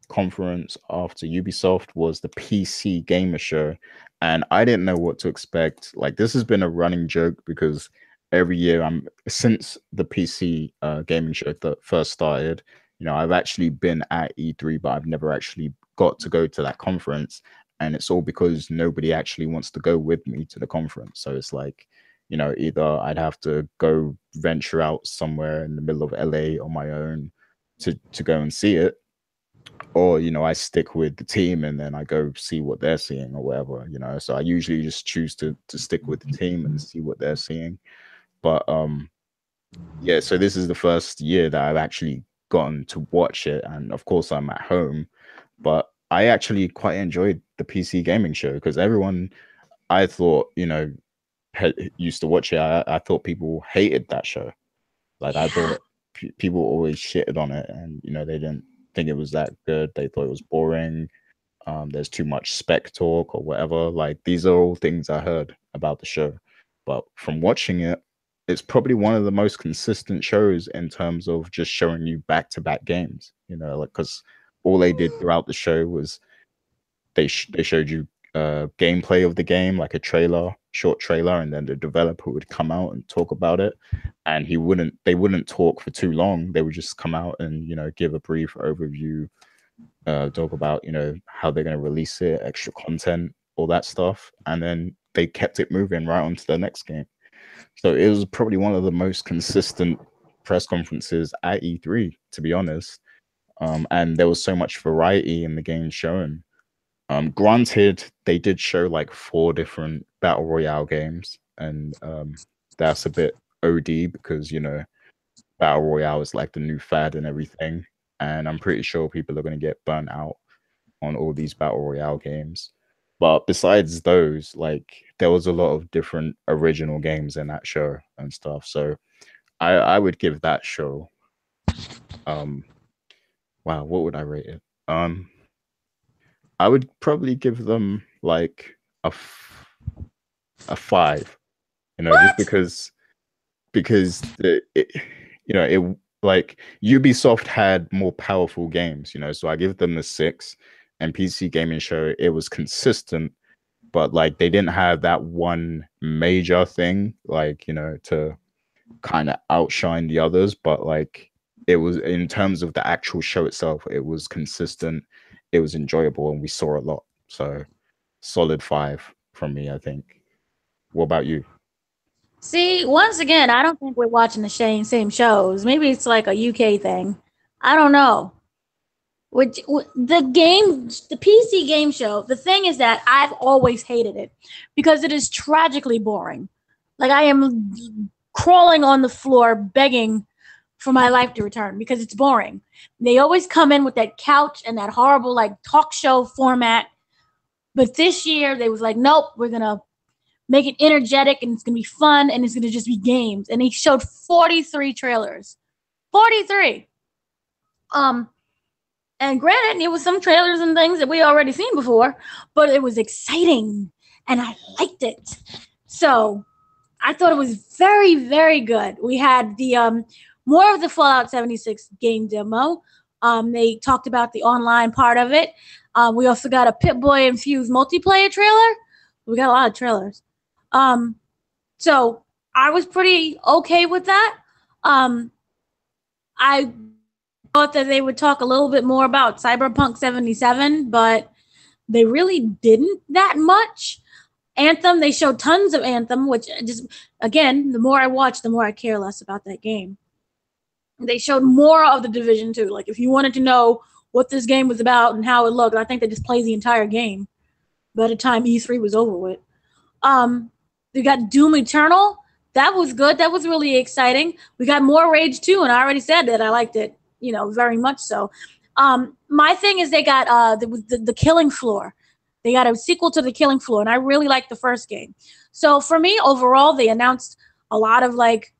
conference after Ubisoft was the PC Gamer Show, and I didn't know what to expect. Like, this has been a running joke because every year since the PC gaming show first started, I've actually been at E3, but I've never actually got to go to that conference, and it's all because nobody actually wants to go with me to the conference. So it's like, either I'd have to go venture out somewhere in the middle of LA on my own to go and see it, or I stick with the team and then I go see what they're seeing or whatever. So I usually just choose to stick with the team and see what they're seeing. But yeah, so this is the first year that I've actually gotten to watch it, and of course I'm at home, but I actually quite enjoyed the PC gaming show because everyone, I thought, used to watch it. I thought people hated that show. Like, I thought people always shitted on it, and they didn't think it was that good. They thought it was boring. There's too much spec talk or whatever. Like, these are all things I heard about the show, but from watching it, it's probably one of the most consistent shows in terms of just showing you back-to-back games. Like, because all they did throughout the show was they showed you gameplay of the game, like a short trailer, and then the developer would come out and talk about it, and they wouldn't talk for too long. They would just come out and give a brief overview, talk about how they're going to release it, extra content, all that stuff, and then they kept it moving right on to the next game. So it was probably one of the most consistent press conferences at E3, to be honest. And there was so much variety in the game shown. Granted, they did show like 4 different battle royale games, and that's a bit OD because battle royale is like the new fad and everything. And I'm pretty sure people are going to get burnt out on all these battle royale games. But besides those, like there was a lot of different original games in that show and stuff. So I would give that show wow, what would I rate it? I would probably give them like a 5, just What? because it like Ubisoft had more powerful games, so I give them a 6. And PC Gaming Show, it was consistent, but like they didn't have that one major thing, like to kind of outshine the others. But like it was, in terms of the actual show itself, it was consistent, it was enjoyable, and we saw a lot. So solid 5 from me, I think. What about you? See, once again, I don't think we're watching the same shows. Maybe it's like a UK thing. I don't know. The PC game show, the thing is that I've always hated it because it is tragically boring. Like I am crawling on the floor begging for my life to return because it's boring. They always come in with that couch and that horrible like talk show format. But this year they was like, nope, we're gonna make it energetic and it's gonna be fun and it's gonna just be games. And he showed 43 trailers. 43. And granted, it was some trailers and things that we already seen before, but it was exciting and I liked it. So I thought it was very, very good. We had the more of the Fallout 76 game demo. They talked about the online part of it. We also got a Pip-Boy infused multiplayer trailer. We got a lot of trailers. So I was pretty okay with that. I thought that they would talk a little bit more about Cyberpunk 77, but they really didn't that much. Anthem, they showed tons of Anthem, which just, again, the more I watch, the more I care less about that game. They showed more of the Division 2. Like, if you wanted to know what this game was about and how it looked, I think they just played the entire game by the time E3 was over with. We got Doom Eternal. That was good. That was really exciting. We got more Rage 2, and I already said that I liked it, very much so. My thing is they got the Killing Floor. They got a sequel to the Killing Floor, and I really liked the first game. So for me, overall, they announced a lot of like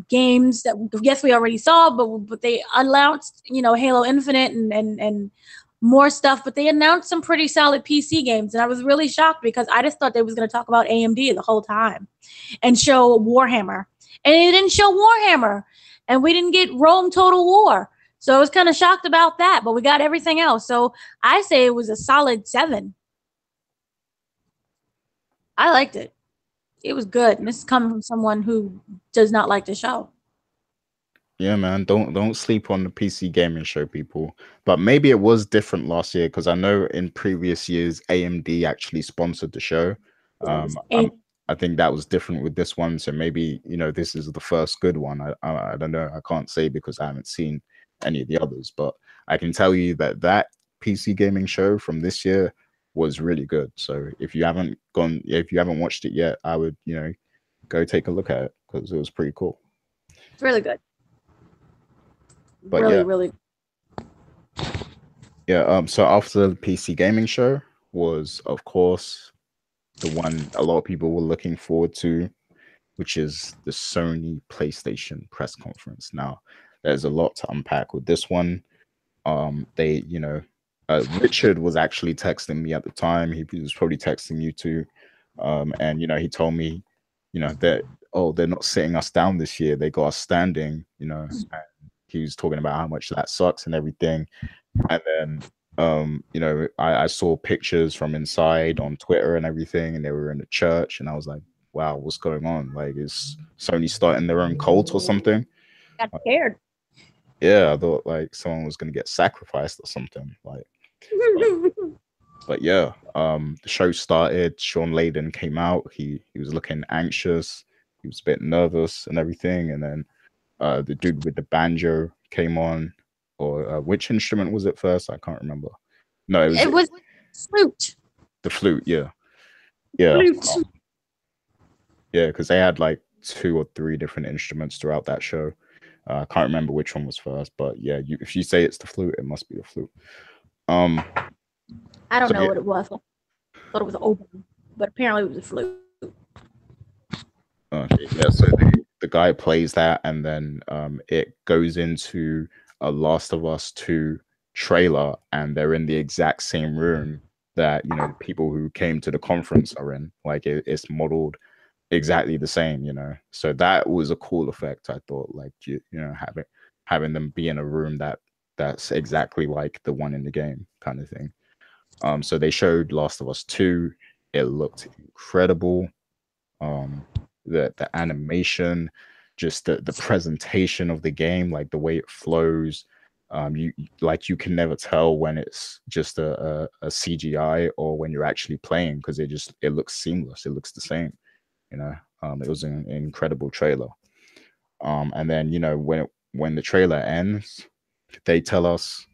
games that yes we already saw, but they announced Halo Infinite and more stuff. But they announced some pretty solid PC games, and I was really shocked because I just thought they was going to talk about AMD the whole time and show Warhammer, and they didn't show Warhammer, and we didn't get Rome Total War. So I was kind of shocked about that, but we got everything else. So I say it was a solid 7. I liked it. It was good. And this is coming from someone who does not like the show. Yeah, man, don't sleep on the PC gaming show, people. But maybe it was different last year because I know in previous years AMD actually sponsored the show. I think that was different with this one. So maybe this is the first good one. I don't know. I can't say because I haven't seen any of the others, but I can tell you that PC gaming show from this year was really good. So if you haven't watched it yet, I would go take a look at it because it was pretty cool. It's really good. But really yeah. So after the PC gaming show was, of course, the one a lot of people were looking forward to, which is the Sony PlayStation press conference. Now, there's a lot to unpack with this one. Richard was actually texting me at the time. He was probably texting you too. And he told me, that they're not sitting us down this year. They got us standing, and he was talking about how much that sucks and everything. And then I saw pictures from inside on Twitter and everything, and they were in the church, and I was like, wow, what's going on? Like, is Sony starting their own cult or something? got scared. Yeah, I thought like someone was gonna get sacrificed or something. Like, but yeah, the show started. Sean Layden came out. He was looking anxious. he was a bit nervous and everything. And then the dude with the banjo came on, or which instrument was it first? I can't remember. No, it was flute. The flute. Yeah, yeah, Flute. yeah. Because they had like 2 or 3 different instruments throughout that show. I can't remember which one was first, but yeah, if you say it's the flute, it must be the flute. I don't know what it was. I thought it was an oboe, but apparently it was a flute. Okay, yeah. So the guy plays that, and then it goes into a Last of Us 2 trailer, and they're in the exact same room that the people who came to the conference are in. Like it's modeled exactly the same, So that was a cool effect, I thought. Like having them be in a room that's exactly like the one in the game, kind of thing. So they showed Last of Us 2. It looked incredible. The animation, just the presentation of the game, like the way it flows. You can never tell when it's just a CGI or when you're actually playing, because it looks seamless. It looks the same. It was an incredible trailer. And then when the trailer ends, they tell us,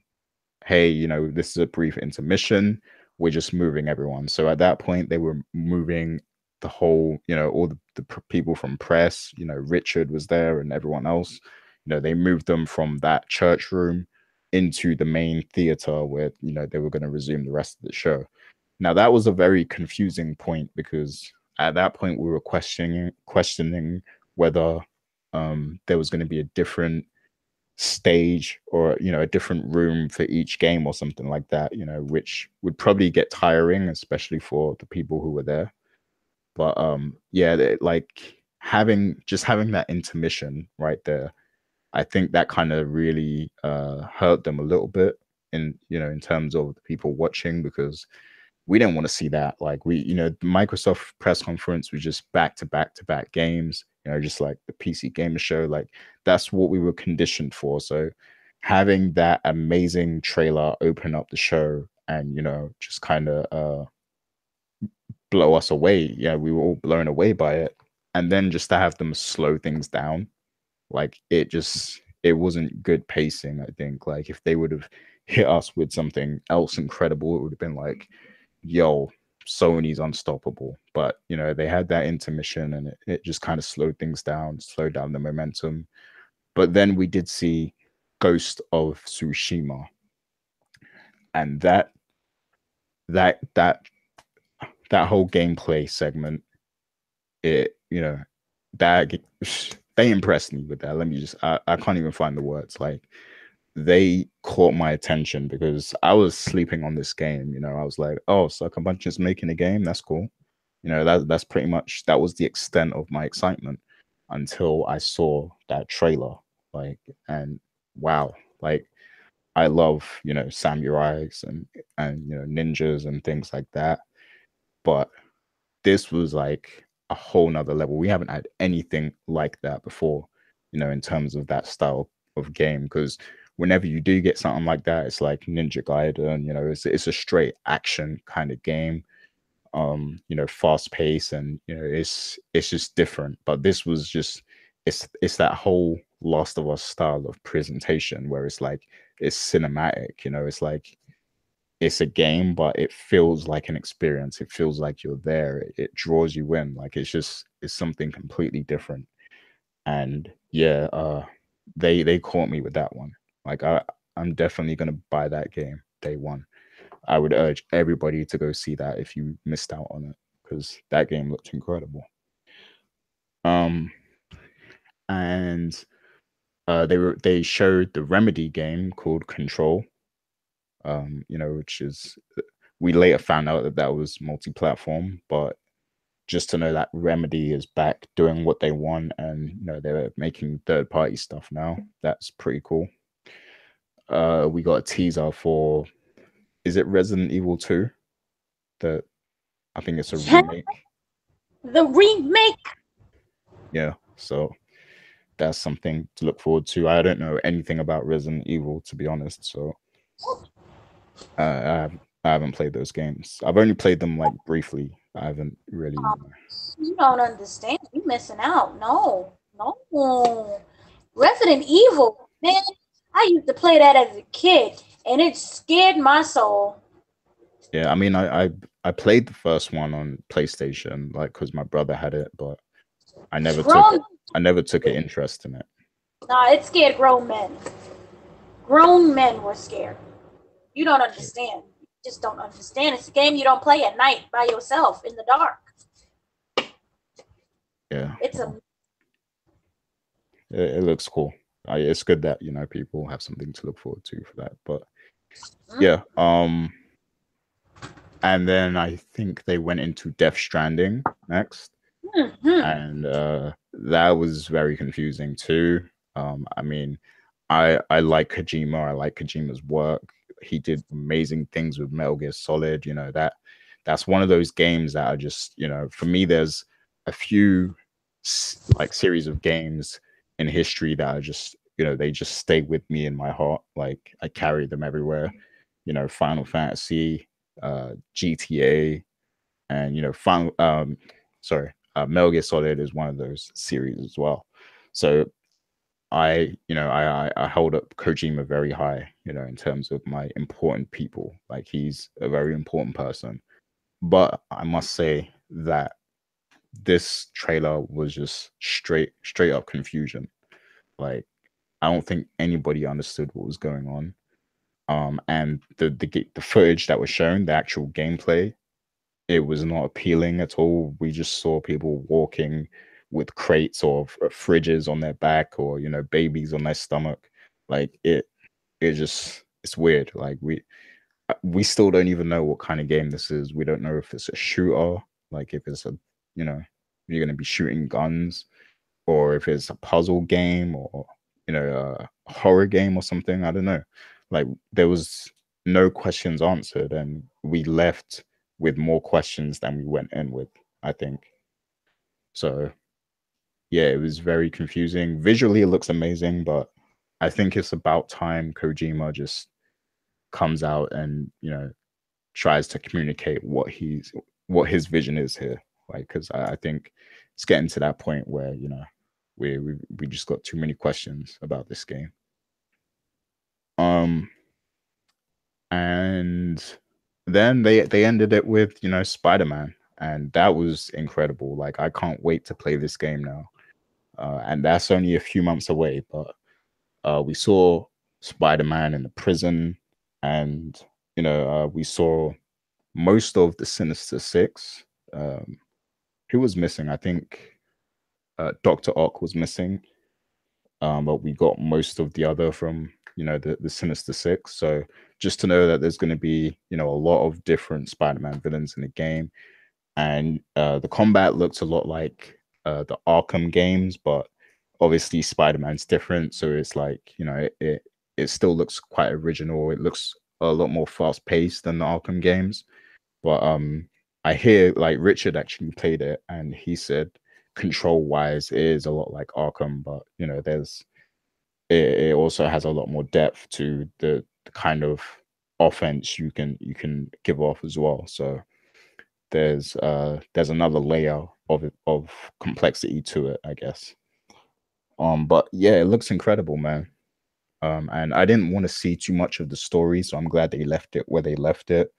hey, this is a brief intermission. We're just moving everyone. So at that point, they were moving the whole, all the people from press. Richard was there and everyone else. They moved them from that church room into the main theater where they were going to resume the rest of the show. Now that was a very confusing point, because at that point we were questioning whether there was going to be a different stage or a different room for each game or something like that, which would probably get tiring, especially for the people who were there. But like having that intermission right there, I think that kind of really hurt them a little bit in terms of the people watching, because we didn't want to see that. Like the Microsoft press conference was just back to back games, just like the PC Gamer Show. Like that's what we were conditioned for. So having that amazing trailer open up the show and just kind of blow us away. Yeah, we were all blown away by it. And then just to have them slow things down, like it wasn't good pacing, I think. Like if they would have hit us with something else incredible, it would have been like, yo, Sony's unstoppable. But they had that intermission, and it just kind of slowed things down, slowed down the momentum. But then we did see Ghost of Tsushima, and that whole gameplay segment, it that they impressed me with that. Let me just I can't even find the words. Like they caught my attention, because I was sleeping on this game. I was like, oh, Sucker Punch is making a game. That's cool. That's pretty much, that was the extent of my excitement until I saw that trailer. Like, and wow, like I love, samurais and ninjas and things like that. But this was like a whole nother level. We haven't had anything like that before, in terms of that style of game. Because whenever you do get something like that, it's like Ninja Gaiden, it's a straight action kind of game. Fast pace, and it's just different. But this was just, it's that whole Last of Us style of presentation, where it's like it's cinematic. It's like it's a game, but it feels like an experience. It feels like you're there. It draws you in. Like it's something completely different. And yeah, they caught me with that one. Like I'm definitely gonna buy that game day one. I would urge everybody to go see that if you missed out on it, because that game looked incredible. And they showed the Remedy game called Control. Which is, we later found out that was multi-platform, but just to know that Remedy is back doing what they want, and they're making third-party stuff now, that's pretty cool. We got a teaser for, is it Resident Evil 2? I think it's a remake. The remake. Yeah, so that's something to look forward to. I don't know anything about Resident Evil, to be honest, so I haven't played those games. I've only played them like briefly. I haven't really. You don't understand. You missing out. No. Resident Evil, man. I used to play that as a kid, and it scared my soul. Yeah, I mean, I played the first one on PlayStation, like because my brother had it, but I never took an interest in it. Nah, it scared grown men. Grown men were scared. You don't understand. You just don't understand. It's a game you don't play at night by yourself in the dark. Yeah, It's it looks cool. It's good that people have something to look forward to for that. But yeah, and then I think they went into Death Stranding next, and that was very confusing too. I mean, I like Kojima. I like Kojima's work. He did amazing things with Metal Gear Solid. That's one of those games that are just for me. There's a few like series of games in history that are just they just stay with me in my heart. Like I carry them everywhere. Final Fantasy, GTA, and Metal Gear Solid is one of those series as well. So I hold up Kojima very high, in terms of my important people. Like he's a very important person. But I must say that this trailer was just straight up confusion. Like I don't think anybody understood what was going on. And the footage that was shown, the actual gameplay, it was not appealing at all. We just saw people walking with crates or fridges on their back, or babies on their stomach. Like it's weird. Like we still don't even know what kind of game this is. We don't know if it's a shooter, like if it's you're going to be shooting guns, or if it's a puzzle game, or a horror game or something. I don't know. Like there was no questions answered, and we left with more questions than we went in with, I think. So yeah, it was very confusing. Visually it looks amazing, but I think it's about time Kojima just comes out and tries to communicate what his vision is here. Like, because I think it's getting to that point where we just got too many questions about this game. And then they ended it with Spider-Man, and that was incredible. Like I can't wait to play this game now. And that's only a few months away, but we saw Spider-Man in the prison, and we saw most of the Sinister Six. Who was missing? I think Dr. Ock was missing, but we got most of the other from the Sinister Six. So just to know that there's going to be a lot of different Spider-Man villains in the game, and the combat looks a lot like the Arkham games, but obviously Spider-Man's different, so it's like it still looks quite original. It looks a lot more fast-paced than the Arkham games. But I hear like Richard actually played it, and he said control-wise it is a lot like Arkham, but it also has a lot more depth to the kind of offense you can give off as well. So there's another layer of complexity to it, I guess. But yeah, it looks incredible, man. And I didn't want to see too much of the story, so I'm glad they left it where they left it.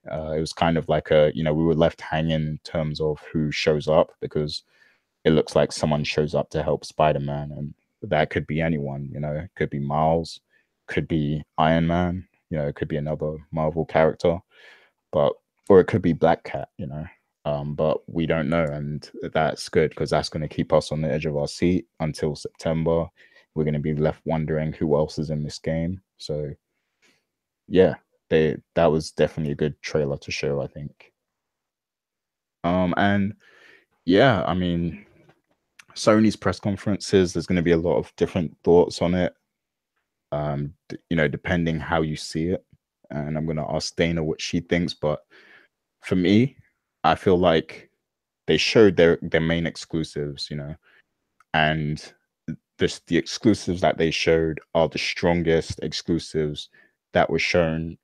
It was kind of like we were left hanging in terms of who shows up, because it looks like someone shows up to help Spider-Man, and that could be anyone. It could be Miles, could be Iron Man, it could be another Marvel character, or it could be Black Cat, but we don't know, and that's good, because that's going to keep us on the edge of our seat until September. We're going to be left wondering who else is in this game. So yeah, that was definitely a good trailer to show, I think. And yeah, I mean, Sony's press conferences, there's going to be a lot of different thoughts on it, depending how you see it. And I'm going to ask Dana what she thinks, but for me, I feel like they showed their main exclusives, and the exclusives that they showed are the strongest exclusives that were shown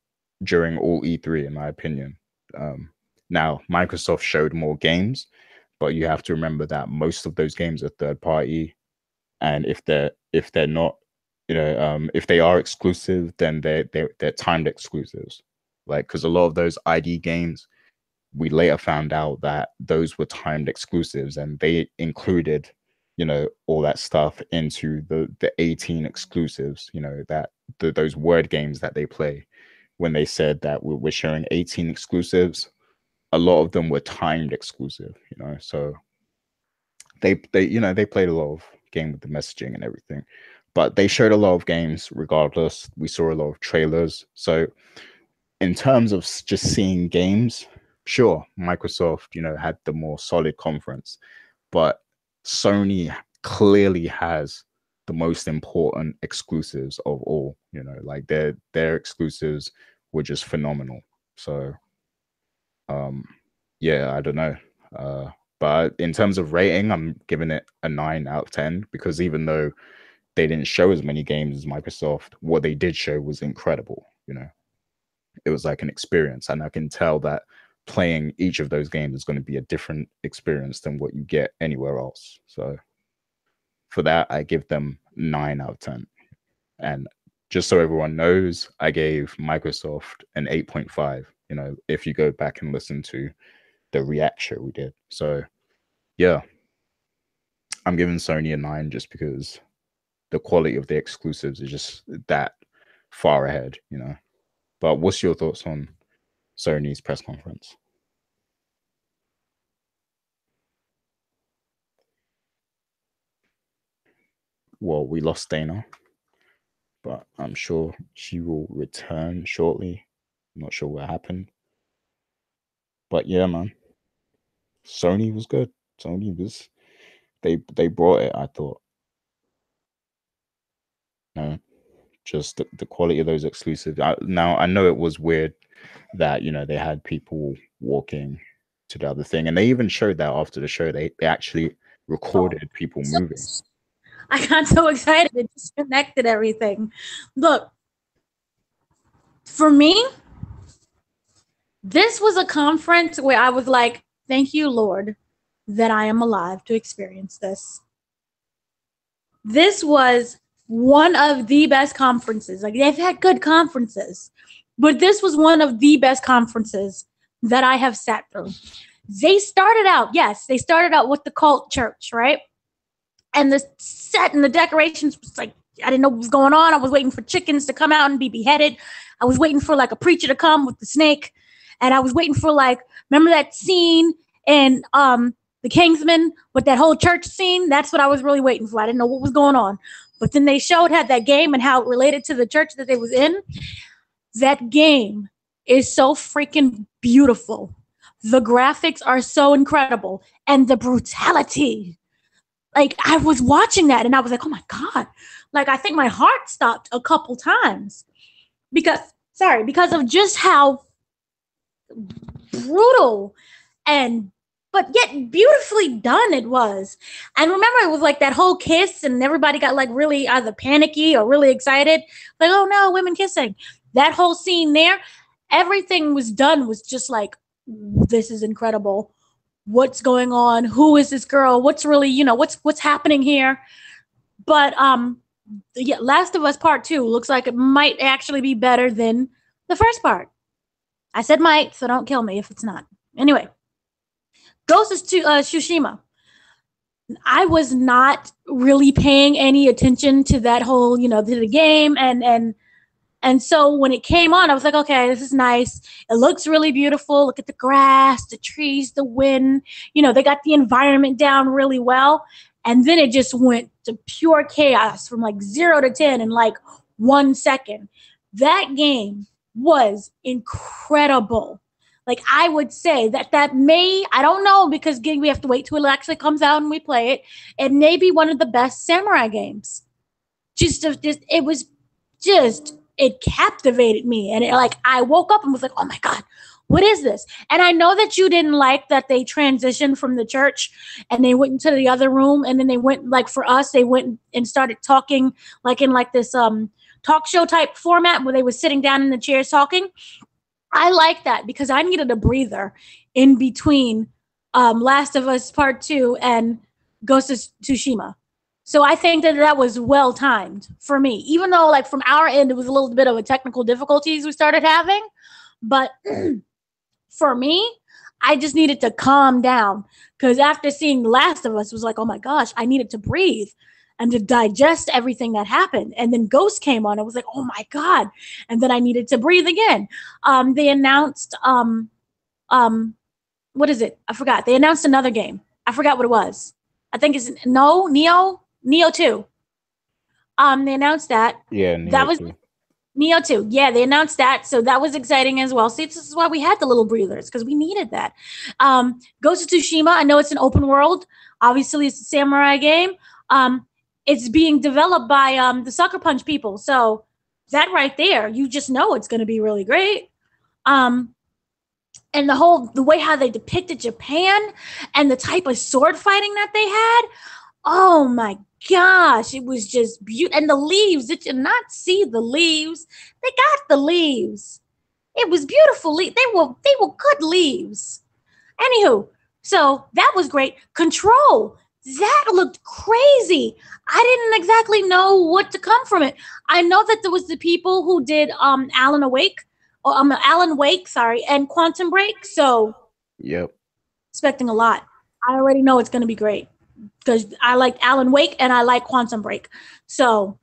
during all E3, in my opinion. Now, Microsoft showed more games, but you have to remember that most of those games are third party, and if they're not, if they are exclusive, then they're timed exclusives. Like, because a lot of those ID games, we later found out that those were timed exclusives, and they included, all that stuff into the 18 exclusives. That those word games that they play, when they said that we're showing 18 exclusives, a lot of them were timed exclusive. So they played a lot of game with the messaging and everything, but they showed a lot of games regardless. We saw a lot of trailers. So in terms of just seeing games, sure, Microsoft, had the more solid conference, but Sony clearly has the most important exclusives of all. Like their exclusives were just phenomenal. So yeah, I don't know. But in terms of rating, I'm giving it a 9 out of 10, because even though they didn't show as many games as Microsoft, what they did show was incredible. It was like an experience, and I can tell that playing each of those games is going to be a different experience than what you get anywhere else. So for that, I give them 9 out of 10. And just so everyone knows, I gave Microsoft an 8.5, if you go back and listen to the React show we did. So yeah, I'm giving Sony a 9 just because the quality of the exclusives is just that far ahead. But what's your thoughts on Sony's press conference? Well, we lost Dana, but I'm sure she will return shortly. I'm not sure what happened. But yeah, man, Sony was good. Sony was, they brought it, I thought. Just the quality of those exclusives. Now, I know it was weird that, they had people walking to the other thing, and they even showed that after the show. They actually recorded people moving. I got so excited, it disconnected everything. Look, for me, this was a conference where I was like, thank you, Lord, that I am alive to experience this. This was one of the best conferences. Like, they've had good conferences, but this was one of the best conferences that I have sat through. They started out with the cult church, right? And the set and the decorations was like, I didn't know what was going on. I was waiting for chickens to come out and be beheaded. I was waiting for like a preacher to come with the snake. And I was waiting for remember that scene in The Kingsman with that whole church scene? That's what I was really waiting for. I didn't know what was going on. But then they had that game and how it related to the church that they was in. That game is so freaking beautiful. The graphics are so incredible. And the brutality. Like, I was watching that and I was like, oh my God. Like, I think my heart stopped a couple times because of just how brutal but yet beautifully done it was. And remember, it was like that whole kiss and everybody got like really either panicky or really excited. Like, oh no, women kissing. That whole scene there, everything was done was just like, this is incredible. What's going on? Who is this girl? What's really, what's happening here? But yeah, Last of Us Part 2 looks like it might actually be better than the first part. I said might, so don't kill me if it's not. Anyway, Ghost of Tsushima. I was not really paying any attention to that whole, to the game. And so when it came on, I was like, okay, this is nice. It looks really beautiful. Look at the grass, the trees, the wind. They got the environment down really well. And then it just went to pure chaos from like 0 to 10 in like 1 second. That game was incredible. Like, I would say that I don't know, because we have to wait till it actually comes out and we play it. It may be one of the best samurai games. It captivated me. And I woke up and was like, oh my God, what is this? And I know that you didn't like that they transitioned from the church and they went into the other room. And then they went, like, for us, they went and started talking like in like this talk show type format where they were sitting down in the chairs talking. I like that because I needed a breather in between Last of Us Part 2 and Ghost of Tsushima. So I think that was well timed for me, even though like from our end, it was a little bit of a technical difficulties we started having. But for me, I just needed to calm down because after seeing The Last of Us, it was like, oh my gosh, I needed to breathe and to digest everything that happened. And then Ghost came on. I was like, oh my God. And then I needed to breathe again. They announced, what is it? I forgot. They announced another game. I forgot what it was. I think it's Neo 2. They announced that. Yeah, Neo that was 2. Neo 2. Yeah, they announced that. So that was exciting as well. See, this is why we had the little breathers, because we needed that. Ghost of Tsushima, I know it's an open world. Obviously, it's a samurai game. It's being developed by the Sucker Punch people. So that right there, you just know it's going to be really great. And the way how they depicted Japan and the type of sword fighting that they had, oh my gosh, it was just beautiful. And the leaves, did you not see the leaves? They got the leaves. It was beautiful. They were good leaves. Anywho, so that was great. Control, that looked crazy. I didn't exactly know what to come from it. I know that there was the people who did Alan Wake, and Quantum Break. So, yep, expecting a lot. I already know it's going to be great because I like Alan Wake and I like Quantum Break. So,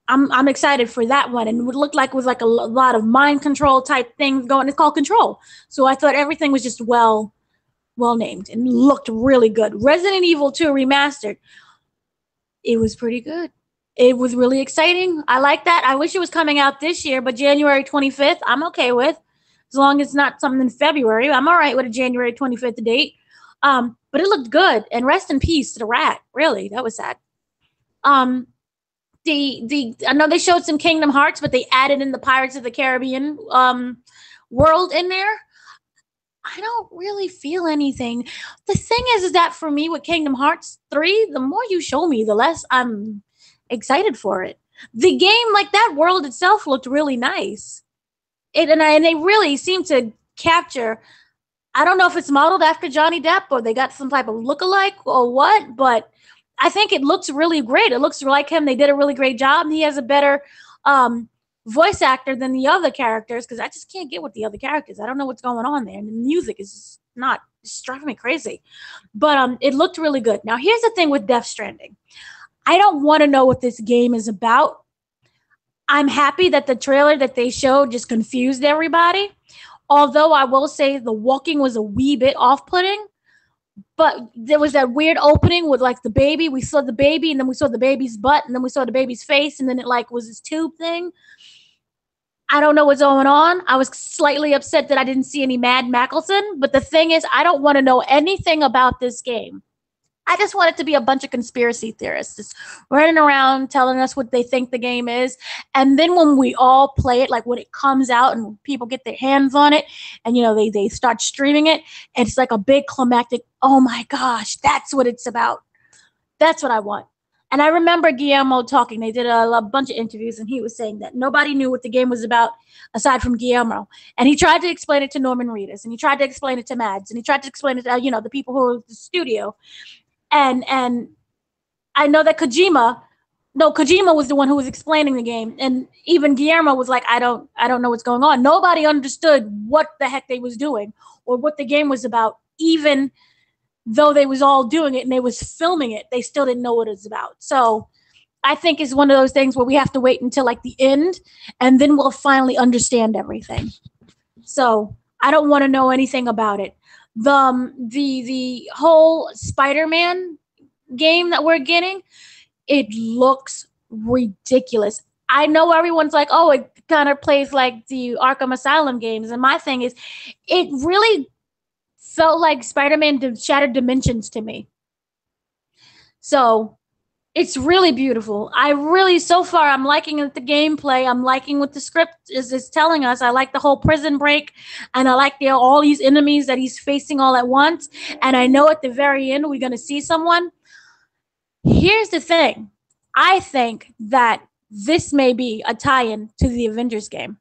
I'm excited for that one. And it would look like it was like a lot of mind control type things going. It's called Control. So I thought everything was just well named and looked really good. Resident Evil 2 Remastered. It was pretty good. It was really exciting. I like that. I wish it was coming out this year, but January 25th, I'm okay with. As long as it's not something in February. I'm all right with a January 25th date. But it looked good. And rest in peace to the rat. Really, that was sad. I know they showed some Kingdom Hearts, but they added in the Pirates of the Caribbean world in there. I don't really feel anything. The thing is that for me with Kingdom Hearts 3, the more you show me, the less I'm excited for it. The game, like that world itself, looked really nice. And they really seem to capture. I don't know if it's modeled after Johnny Depp or they got some type of lookalike or what, but I think it looks really great. It looks like him. They did a really great job. He has a better voice actor than the other characters because I just can't get with the other characters. I don't know what's going on there. And the music is just not, it's driving me crazy. But it looked really good. Now, here's the thing with Death Stranding. I don't want to know what this game is about. I'm happy that the trailer that they showed just confused everybody. Although I will say the walking was a wee bit off-putting. But there was that weird opening with like the baby. We saw the baby and then we saw the baby's butt and then we saw the baby's face and then it like was this tube thing. I don't know what's going on. I was slightly upset that I didn't see any Mad Mickelson. But the thing is, I don't want to know anything about this game. I just want it to be a bunch of conspiracy theorists just running around telling us what they think the game is. And then when we all play it, like when it comes out and people get their hands on it and, you know, they start streaming it, and it's like a big climactic, oh my gosh, that's what it's about. That's what I want. And I remember Guillermo talking. They did a bunch of interviews, and he was saying that nobody knew what the game was about aside from Guillermo. And he tried to explain it to Norman Reedus, and he tried to explain it to Mads, and he tried to explain it to, the people who were the studio. And I know that Kojima was the one who was explaining the game. And even Guillermo was like, I don't know what's going on. Nobody understood what the heck they was doing or what the game was about, even though they was all doing it and they was filming it, they still didn't know what it was about. So I think it's one of those things where we have to wait until like the end and then we'll finally understand everything. So I don't want to know anything about it. The whole Spider-Man game that we're getting, it looks ridiculous. I know everyone's like, oh, it kind of plays like the Arkham Asylum games. And my thing is, it really felt like Spider-Man Shattered Dimensions to me. So it's really beautiful. So far, I'm liking the gameplay. I'm liking what the script is telling us. I like the whole prison break, and I like all these enemies that he's facing all at once. And I know at the very end, we're going to see someone. Here's the thing. I think that this may be a tie-in to the Avengers game.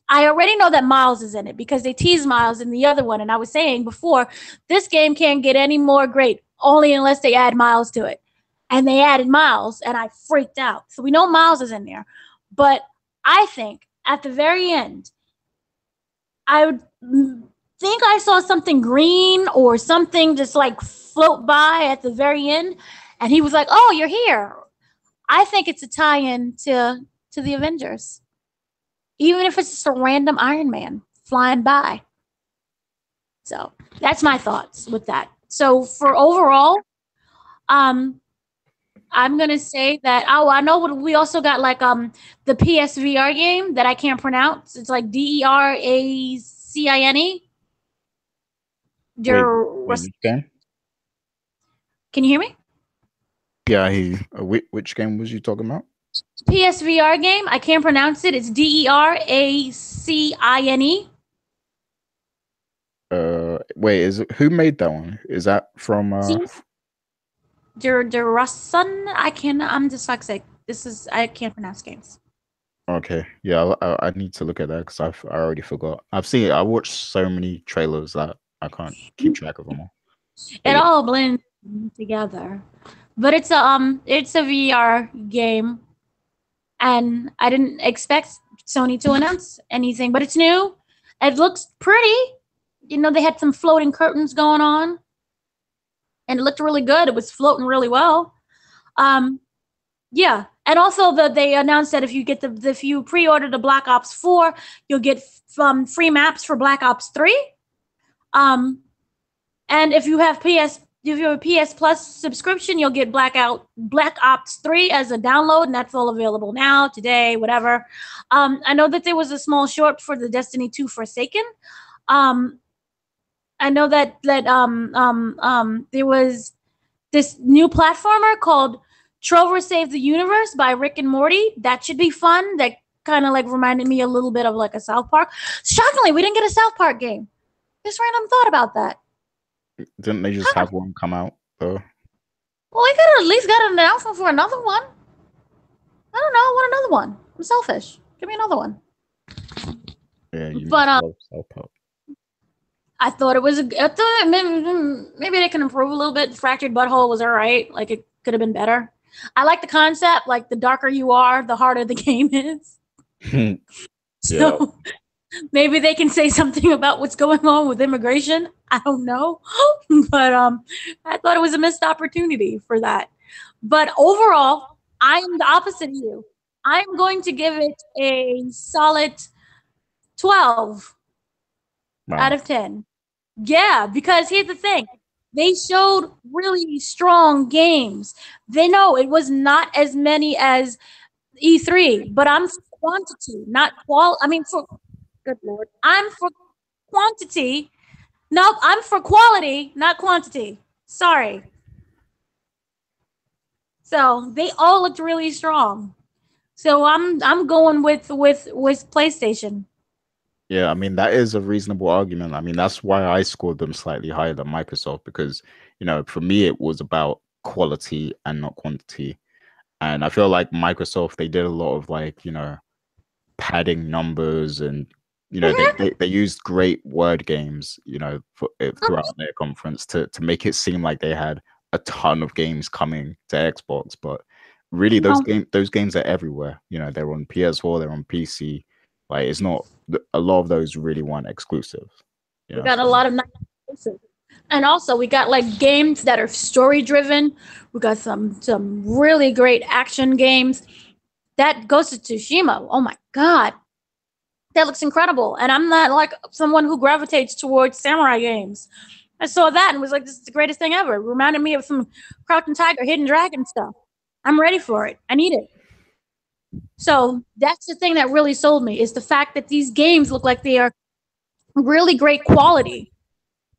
I already know that Miles is in it because they teased Miles in the other one. And I was saying before, this game can't get any more great, only unless they add Miles to it. And they added Miles, and I freaked out. So we know Miles is in there. But I think at the very end, I would think I saw something green or something just like float by at the very end. And he was like, "Oh, you're here." I think it's a tie-in to the Avengers. Even if it's just a random Iron Man flying by. So that's my thoughts with that. So for overall, I'm gonna say that. Oh, I know what we also got, like the PSVR game that I can't pronounce. It's like DERACINE. Which game? Can you hear me? Yeah, which game was you talking about? PSVR game. I can't pronounce it. It's DERACINE. Wait, who made that one? Is that from Durasun? I'm dyslexic. I can't pronounce games. Okay, yeah, I need to look at that because I already forgot. I watched so many trailers that I can't keep track of them all. It all blends together, but it's a VR game, and I didn't expect Sony to announce anything, but it's new. It looks pretty. You know, they had some floating curtains going on, and it looked really good. It was floating really well. Yeah, and also they announced that if you pre-order the Black Ops 4, you'll get free maps for Black Ops 3. And if you have a PS Plus subscription, you'll get Black Ops 3 as a download, and that's all available now, today, whatever. I know that there was a small short for the Destiny 2 Forsaken. I know that there was this new platformer called Trover Save the Universe by Rick and Morty. That should be fun. That kind of like reminded me a little bit of like a South Park. Shockingly, we didn't get a South Park game. Just random thought about that. Didn't they just have one come out though? Well, we could have at least got an announcement for another one. I don't know. I want another one. I'm selfish. Give me another one. Yeah, but South Park. I thought it was maybe they can improve a little bit. Fractured Butthole was all right. Like, it could have been better. I like the concept. Like, the darker you are, the harder the game is. So maybe they can say something about what's going on with immigration. I don't know. But I thought it was a missed opportunity for that. But overall, I'm the opposite of you. I'm going to give it a solid 12 out of 10. Yeah, because here's the thing. They showed really strong games. They know it was not as many as E3, but I'm for quantity, not quality. I mean, good Lord. I'm for quantity. No, I'm for quality, not quantity. Sorry. So they all looked really strong. So I'm going with PlayStation. Yeah, I mean, that is a reasonable argument. I mean, that's why I scored them slightly higher than Microsoft, because, you know, for me, it was about quality and not quantity. And I feel like Microsoft, they did a lot of, like, you know, padding numbers, and, you know, they used great word games, you know, throughout their conference to make it seem like they had a ton of games coming to Xbox. But really, those games are everywhere. You know, they're on PS4, they're on PC. Like, it's not, a lot of those really weren't exclusive. We got a lot of not exclusive. And also, we got like games that are story driven. We got some really great action games. That Ghost of Tsushima, oh my God, that looks incredible. And I'm not like someone who gravitates towards samurai games. I saw that and was like, this is the greatest thing ever. It reminded me of some Crouching Tiger, Hidden Dragon stuff. I'm ready for it. I need it. So that's the thing that really sold me, is the fact that these games look like they are really great quality.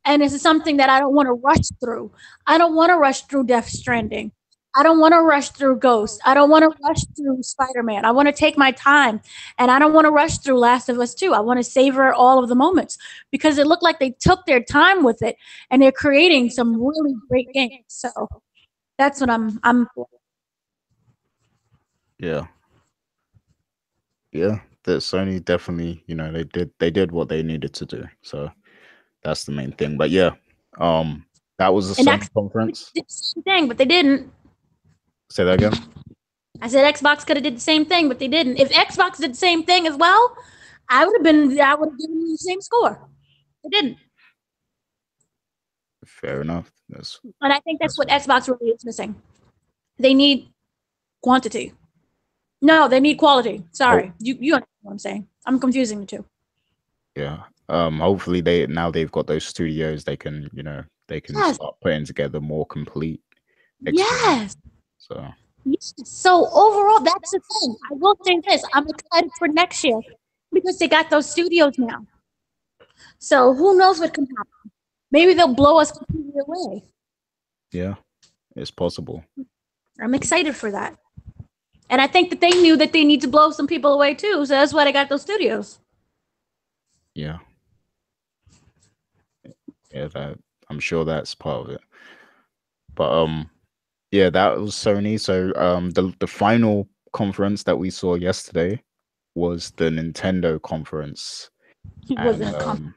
And this is something that I don't want to rush through. I don't want to rush through Death Stranding. I don't want to rush through Ghost. I don't want to rush through Spider-Man. I want to take my time. And I don't want to rush through Last of Us 2. I want to savor all of the moments, because it looked like they took their time with it, and they're creating some really great games. So that's what I'm for. Yeah. that Sony definitely, they did what they needed to do. So that's the main thing. But yeah, that was a And Sony Xbox conference. did the same thing, but they didn't. Say that again. I said Xbox could have did the same thing, but they didn't. If Xbox did the same thing as well, I would have given them the same score. They didn't. Fair enough. And I think that's what Xbox really is missing. They need quantity. No, they need quality. Sorry. You understand what I'm saying. I'm confusing the two. Yeah. Hopefully they've got those studios they can, start putting together more complete experience. Yes. So yes. So overall, that's the thing. I will say this. I'm excited for next year because they got those studios now. So who knows what can happen? Maybe they'll blow us completely away. Yeah, it's possible. I'm excited for that. And I think that they knew that they need to blow some people away too. So that's why they got those studios. Yeah. Yeah, I'm sure that's part of it. But yeah, that was Sony. So the final conference that we saw yesterday was the Nintendo conference. It wasn't a conference.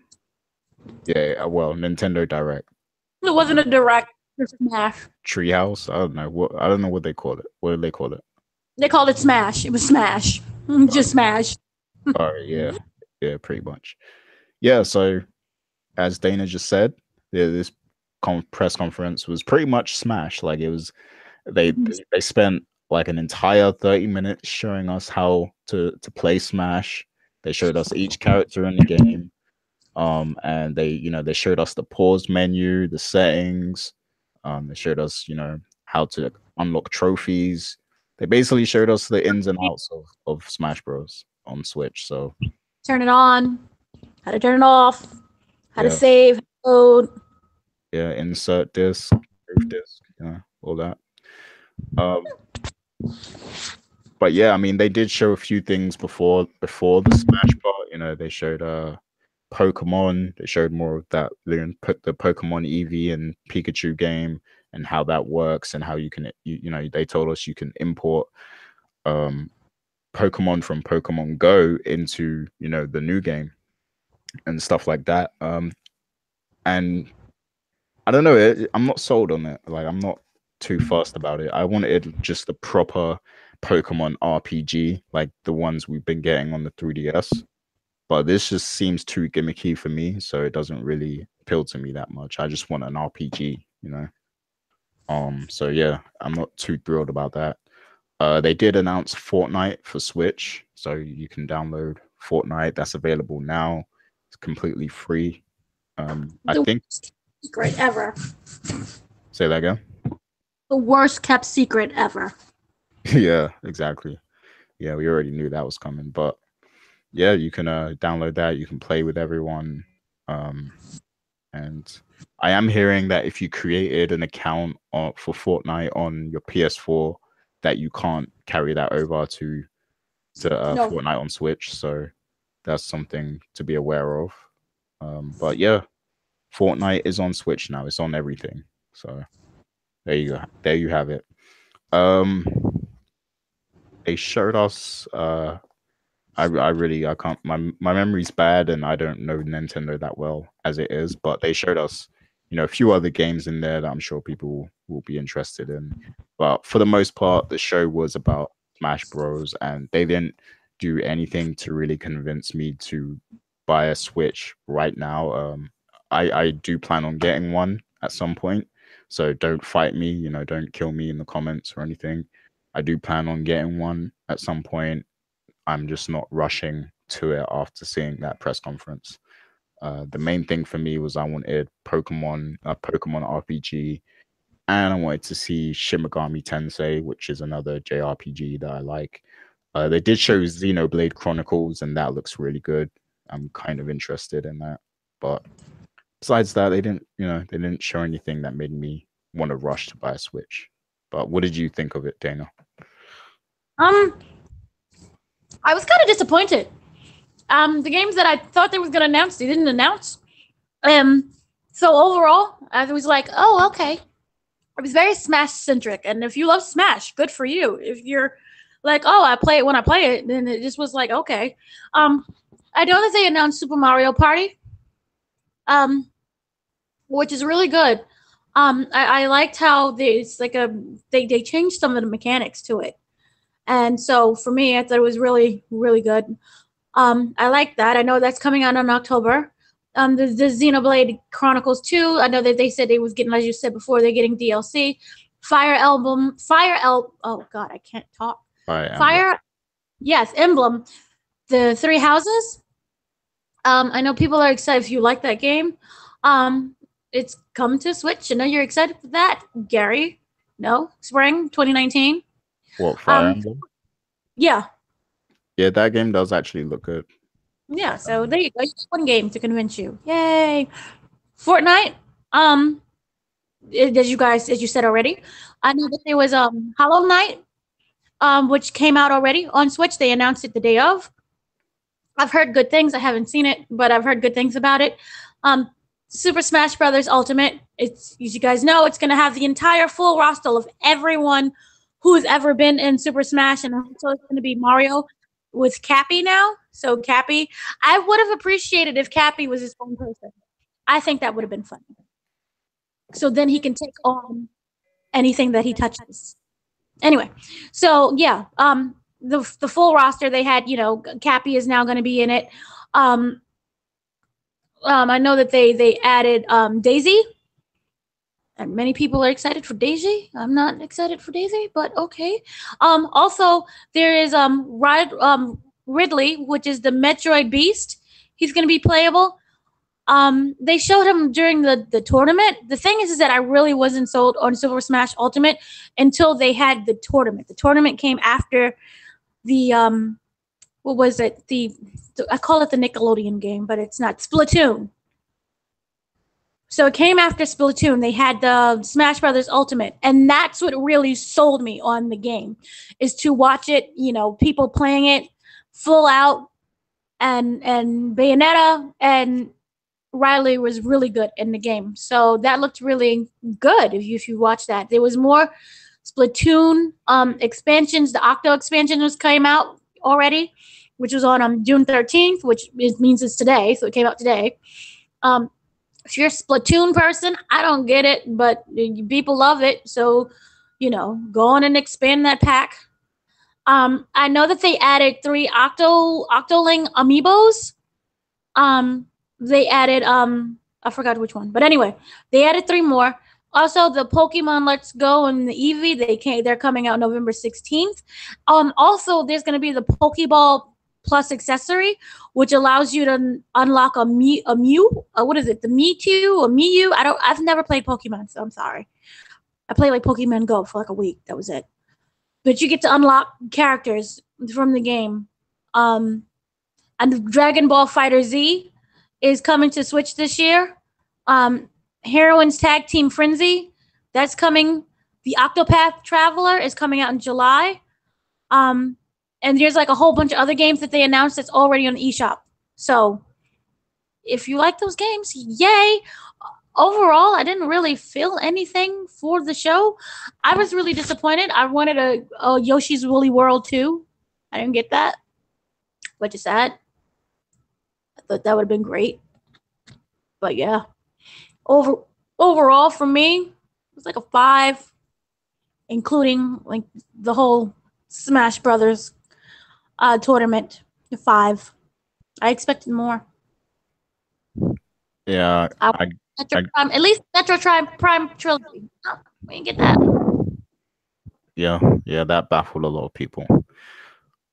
Yeah, well, Nintendo Direct. It wasn't a direct Smash. Treehouse. I don't know what they call it. What did they call it? They called it Smash. It was Smash. Just Smash. All right, yeah, pretty much. Yeah, so as Dana just said, this press conference was pretty much Smash. Like it was, they spent like an entire 30 minutes showing us how to play Smash. They showed us each character in the game. And they showed us the pause menu, the settings. They showed us, how to unlock trophies. They basically showed us the ins and outs of Smash Bros. On Switch. So turn it on, how to turn it off, how to save, load. Yeah, insert disc, move disc, all that. But yeah, I mean, they did show a few things before the Smash part. They showed Pokemon. They showed more of that. They put the Pokemon Eevee and Pikachu game and how that works and how you can, they told us you can import Pokemon from Pokemon Go into, the new game and stuff like that. And I don't know, I'm not sold on it. Like, I'm not too fussed about it. I wanted just a proper Pokemon RPG, like the ones we've been getting on the 3DS. But this just seems too gimmicky for me, so it doesn't really appeal to me that much. I just want an RPG, So yeah, I'm not too thrilled about that. They did announce Fortnite for Switch, so you can download Fortnite. That's available now. It's completely free. I think secret ever. Say that again. The worst kept secret ever. Yeah, exactly. Yeah, we already knew that was coming, but yeah, you can download that. You can play with everyone. And I am hearing that if you created an account for Fortnite on your PS4, that you can't carry that over to Fortnite on Switch. So that's something to be aware of. But yeah, Fortnite is on Switch now. It's on everything. So there you go. There you have it. They showed us. I can't. My memory's bad, and I don't know Nintendo that well as it is. But they showed us, a few other games in there that I'm sure people will be interested in. But for the most part, the show was about Smash Bros. And they didn't do anything to really convince me to buy a Switch right now. I do plan on getting one at some point, so don't fight me. Don't kill me in the comments or anything. I do plan on getting one at some point. I'm just not rushing to it after seeing that press conference. The main thing for me was I wanted Pokemon RPG, and I wanted to see Shin Megami Tensei, which is another JRPG that I like. They did show Xenoblade Chronicles, and that looks really good. I'm kind of interested in that. But besides that, they didn't show anything that made me want to rush to buy a Switch. But what did you think of it, Dana? I was kind of disappointed. The games that I thought they was going to announce, they didn't announce. So overall, I was like, oh, okay. It was very Smash-centric. And if you love Smash, good for you. If you're like, oh, I play it when I play it. Then it just was like, okay. I know that they announced Super Mario Party, which is really good. I liked how it's like they changed some of the mechanics to it, and so for me, I thought it was really really good. I like that. I know that's coming out in October. The Xenoblade Chronicles 2. I know that they said they was getting, as you said before, they're getting DLC. Oh God, I can't talk. Fire Yes, Emblem. The Three Houses. I know people are excited if you like that game. It's coming to Switch. I know you're excited for that, Gary. No, spring 2019. What, Fire Emblem? Yeah. Yeah, that game does actually look good. Yeah, so there you go. One game to convince you. Yay. Fortnite. As you said already, I know that there was Hollow Knight, which came out already on Switch. They announced it the day of. I've heard good things. I haven't seen it, but I've heard good things about it. Super Smash Brothers Ultimate. It's, as you guys know, it's going to have the entire full roster of everyone who's ever been in Super Smash, and also it's going to be Mario with Cappy now. So Cappy, I would have appreciated if Cappy was his own person. I think that would have been fun. So then he can take on anything that he touches. Anyway, so yeah, the full roster they had, Cappy is now going to be in it. I know that they added Daisy, and many people are excited for Daisy. I'm not excited for Daisy, but okay. Also there is Ridley, which is the Metroid Beast. He's going to be playable. They showed him during the tournament. The thing is that I really wasn't sold on Super Smash Ultimate until they had the tournament. The tournament came after the what was it? I call it the Nickelodeon game, but it's not, Splatoon. So it came after Splatoon. They had the Smash Brothers Ultimate, and that's what really sold me on the game, is to watch it. People playing it full out, and Bayonetta and Riley was really good in the game. So that looked really good if you watch that. There was more Splatoon expansions. The Octo expansion came out already, which was on June 13th, which means it's today. So it came out today. If you're a Splatoon person, I don't get it, but people love it. So, go on and expand that pack. I know that they added 3 Octoling amiibos. They added I forgot which one, but anyway, they added 3 more. Also, the Pokemon Let's Go and the Eevee, they're coming out November 16th. Also, there's going to be the Pokeball Plus accessory, which allows you to unlock a Mew. What is it? The Mewtwo, a Mew? I've never played Pokemon, so I'm sorry. I played like Pokemon Go for like a week. That was it. But you get to unlock characters from the game. And Dragon Ball Fighter Z is coming to Switch this year. Heroines Tag Team Frenzy, that's coming. The Octopath Traveler is coming out in July. And there's like a whole bunch of other games that they announced that's already on the eShop. So if you like those games, yay. Overall, I didn't really feel anything for the show. I was really disappointed. I wanted a Yoshi's Woolly World 2. I didn't get that, which is sad. I thought that would have been great. But yeah, overall for me, it was like a 5, including like the whole Smash Brothers tournament. A 5. I expected more. Yeah, at least Metro Prime Trilogy. Oh, we didn't get that. Yeah, that baffled a lot of people.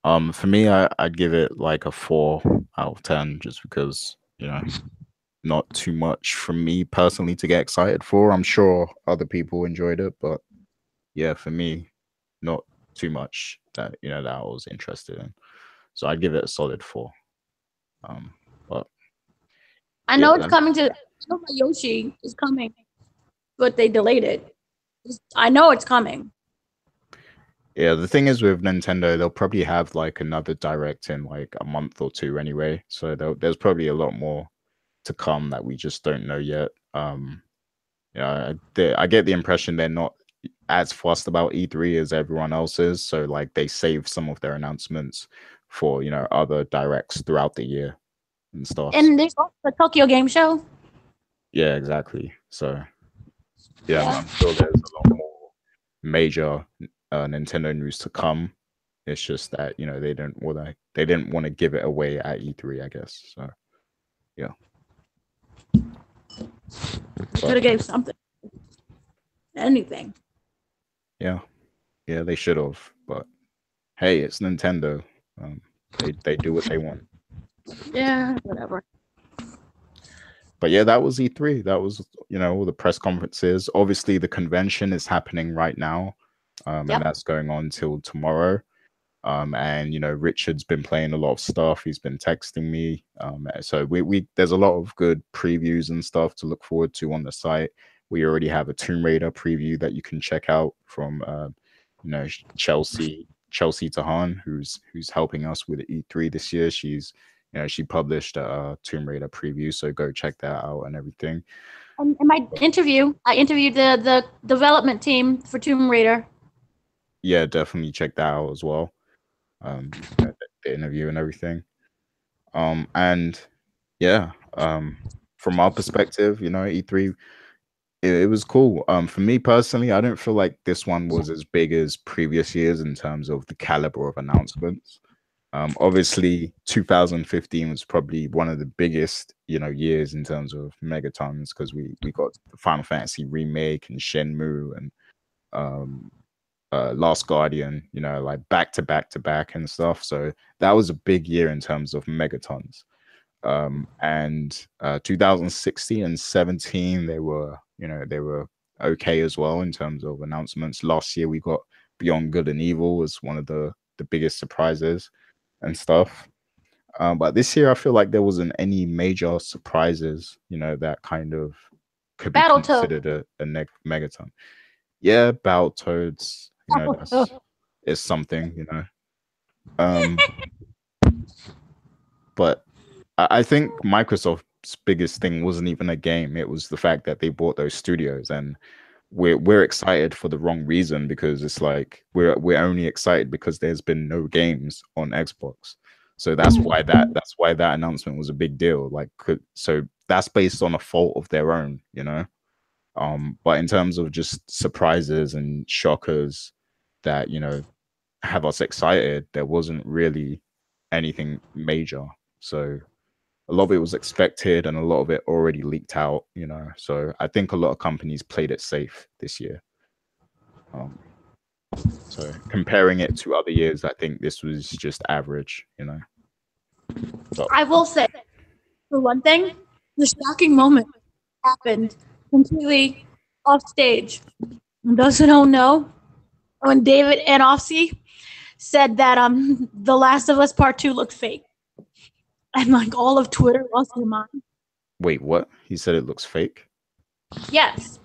For me, I'd give it like a 4 out of 10, just because, not too much from me personally to get excited for. I'm sure other people enjoyed it, but yeah, for me, not too much that that I was interested in. So I'd give it a solid 4. But I know it's coming to. I know Yoshi is coming, but they delayed it. I know it's coming. Yeah, the thing is with Nintendo, they'll probably have like another direct in like a month or 2 anyway. So there's probably a lot more to come that we just don't know yet. I get the impression they're not as fussed about E3 as everyone else is. So like they save some of their announcements for, you know, other directs throughout the year and stuff. And there's also the Tokyo Game Show. Yeah, exactly. So yeah, Yeah. I'm sure there's a lot more major Nintendo news to come. It's just that, you know, they didn't want to give it away at E3, I guess. So yeah. Could have gave something. Anything. Yeah. Yeah, they should have. But hey, it's Nintendo. They do what they want. Yeah, whatever. But yeah, that was E3. That was, you know, all the press conferences. Obviously, the convention is happening right now, and that's going on till tomorrow. And you know, Richard's been playing a lot of stuff. He's been texting me. So we there's a lot of good previews and stuff to look forward to on the site. We already have a Tomb Raider preview that you can check out from you know, Chelsea Tahan, who's helping us with E3 this year. She's, you know, she published a Tomb Raider preview, so go check that out and everything. In my interview, I interviewed the development team for Tomb Raider. Yeah, definitely check that out as well. The interview and everything. And yeah, from our perspective, you know, E3, it was cool. For me personally, I don't feel like this one was as big as previous years in terms of the caliber of announcements. Obviously, 2015 was probably one of the biggest, you know, years in terms of megatons because we got the Final Fantasy remake and Shenmue and Last Guardian, you know, like back to back to back and stuff. So that was a big year in terms of megatons. And 2016 and 17, they were, you know, they were okay as well in terms of announcements. Last year we got Beyond Good and Evil was one of the biggest surprises and stuff. But this year I feel like there wasn't any major surprises, you know, that kind of could be considered a megaton. Yeah, Battletoads, you know, that's is something, you know. But I think Microsoft's biggest thing wasn't even a game. It was the fact that they bought those studios, and we're excited for the wrong reason because it's like we're only excited because there's been no games on Xbox. So that's why that announcement was a big deal. Like, so that's based on a fault of their own, you know. But in terms of just surprises and shockers that, you know, have us excited, there wasn't really anything major. So a lot of it was expected and a lot of it already leaked out, you know. So I think a lot of companies played it safe this year. So comparing it to other years, I think this was just average, you know. So, I will say, for one thing, the shocking moment happened completely off stage. Those who don't know, when David Anofsky said that The Last of Us Part 2 looked fake. And like all of Twitter lost their mind. wait, what? He said it looks fake? Yes.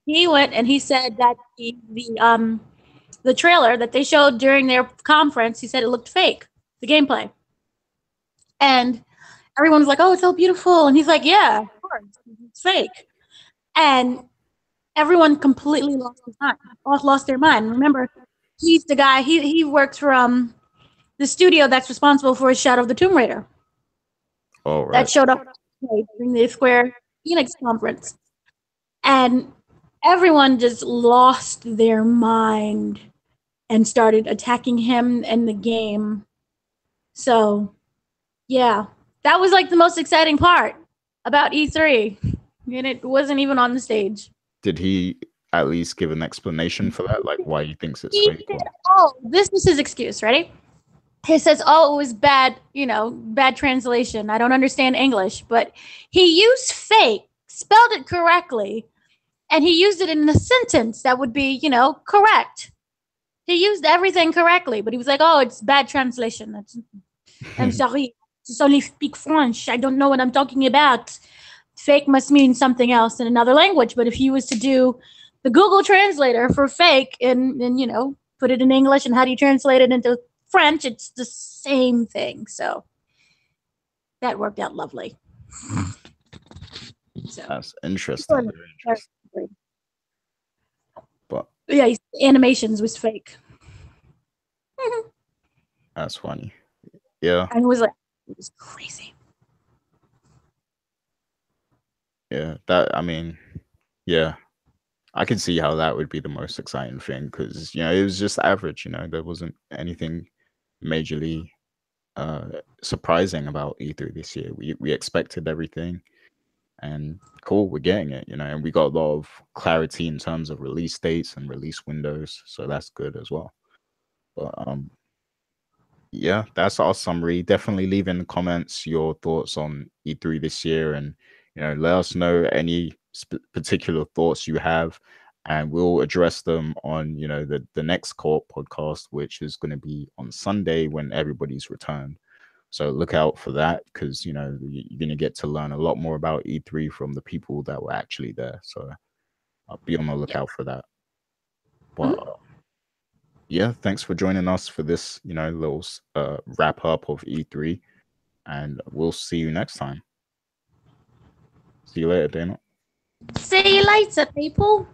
He went and he said that the trailer that they showed during their conference, he said it looked fake, the gameplay. And everyone was like, "Oh, it's so beautiful." And he's like, "Yeah, of course, it's fake." And everyone completely lost their mind. Remember, he's the guy, he works for the studio that's responsible for Shadow of the Tomb Raider. Oh, right. That showed up during the Square Enix conference. And everyone just lost their mind and started attacking him and the game. So, yeah, that was like the most exciting part about E3. And it wasn't even on the stage. Did he at least give an explanation for that? Like why he thinks it's fake? This is his excuse. Ready? He says, "Oh, it was bad, bad translation. I don't understand English." But he used fake, spelled it correctly, and he used it in a sentence that would be, correct. He used everything correctly, but he was like, "Oh, it's bad translation. I'm sorry. Just only speak French. I don't know what I'm talking about. Fake must mean something else in another language." But if he was to do the Google translator for fake and put it in English and how do you translate it into French, it's the same thing. So that worked out lovely. So that's interesting. Very interesting. But Yeah, his animations was fake. That's funny. Yeah. And it was crazy. Yeah. That, I mean, yeah. I can see how that would be the most exciting thing because, you know, it was just average, you know, there wasn't anything majorly surprising about E3 this year. We expected everything and cool, we're getting it, you know, and we got a lot of clarity in terms of release dates and release windows, so that's good as well. But yeah, that's our summary. Definitely leave in the comments your thoughts on E3 this year, and you know, let us know any particular thoughts you have, and we'll address them on the next co-op podcast, which is going to be on Sunday when everybody's returned. So look out for that because you know you're going to get to learn a lot more about E3 from the people that were actually there. So I'll be on the lookout for that. But yeah, thanks for joining us for this, you know, little wrap up of E3, and we'll see you next time. See you later, Dana. See you later, people.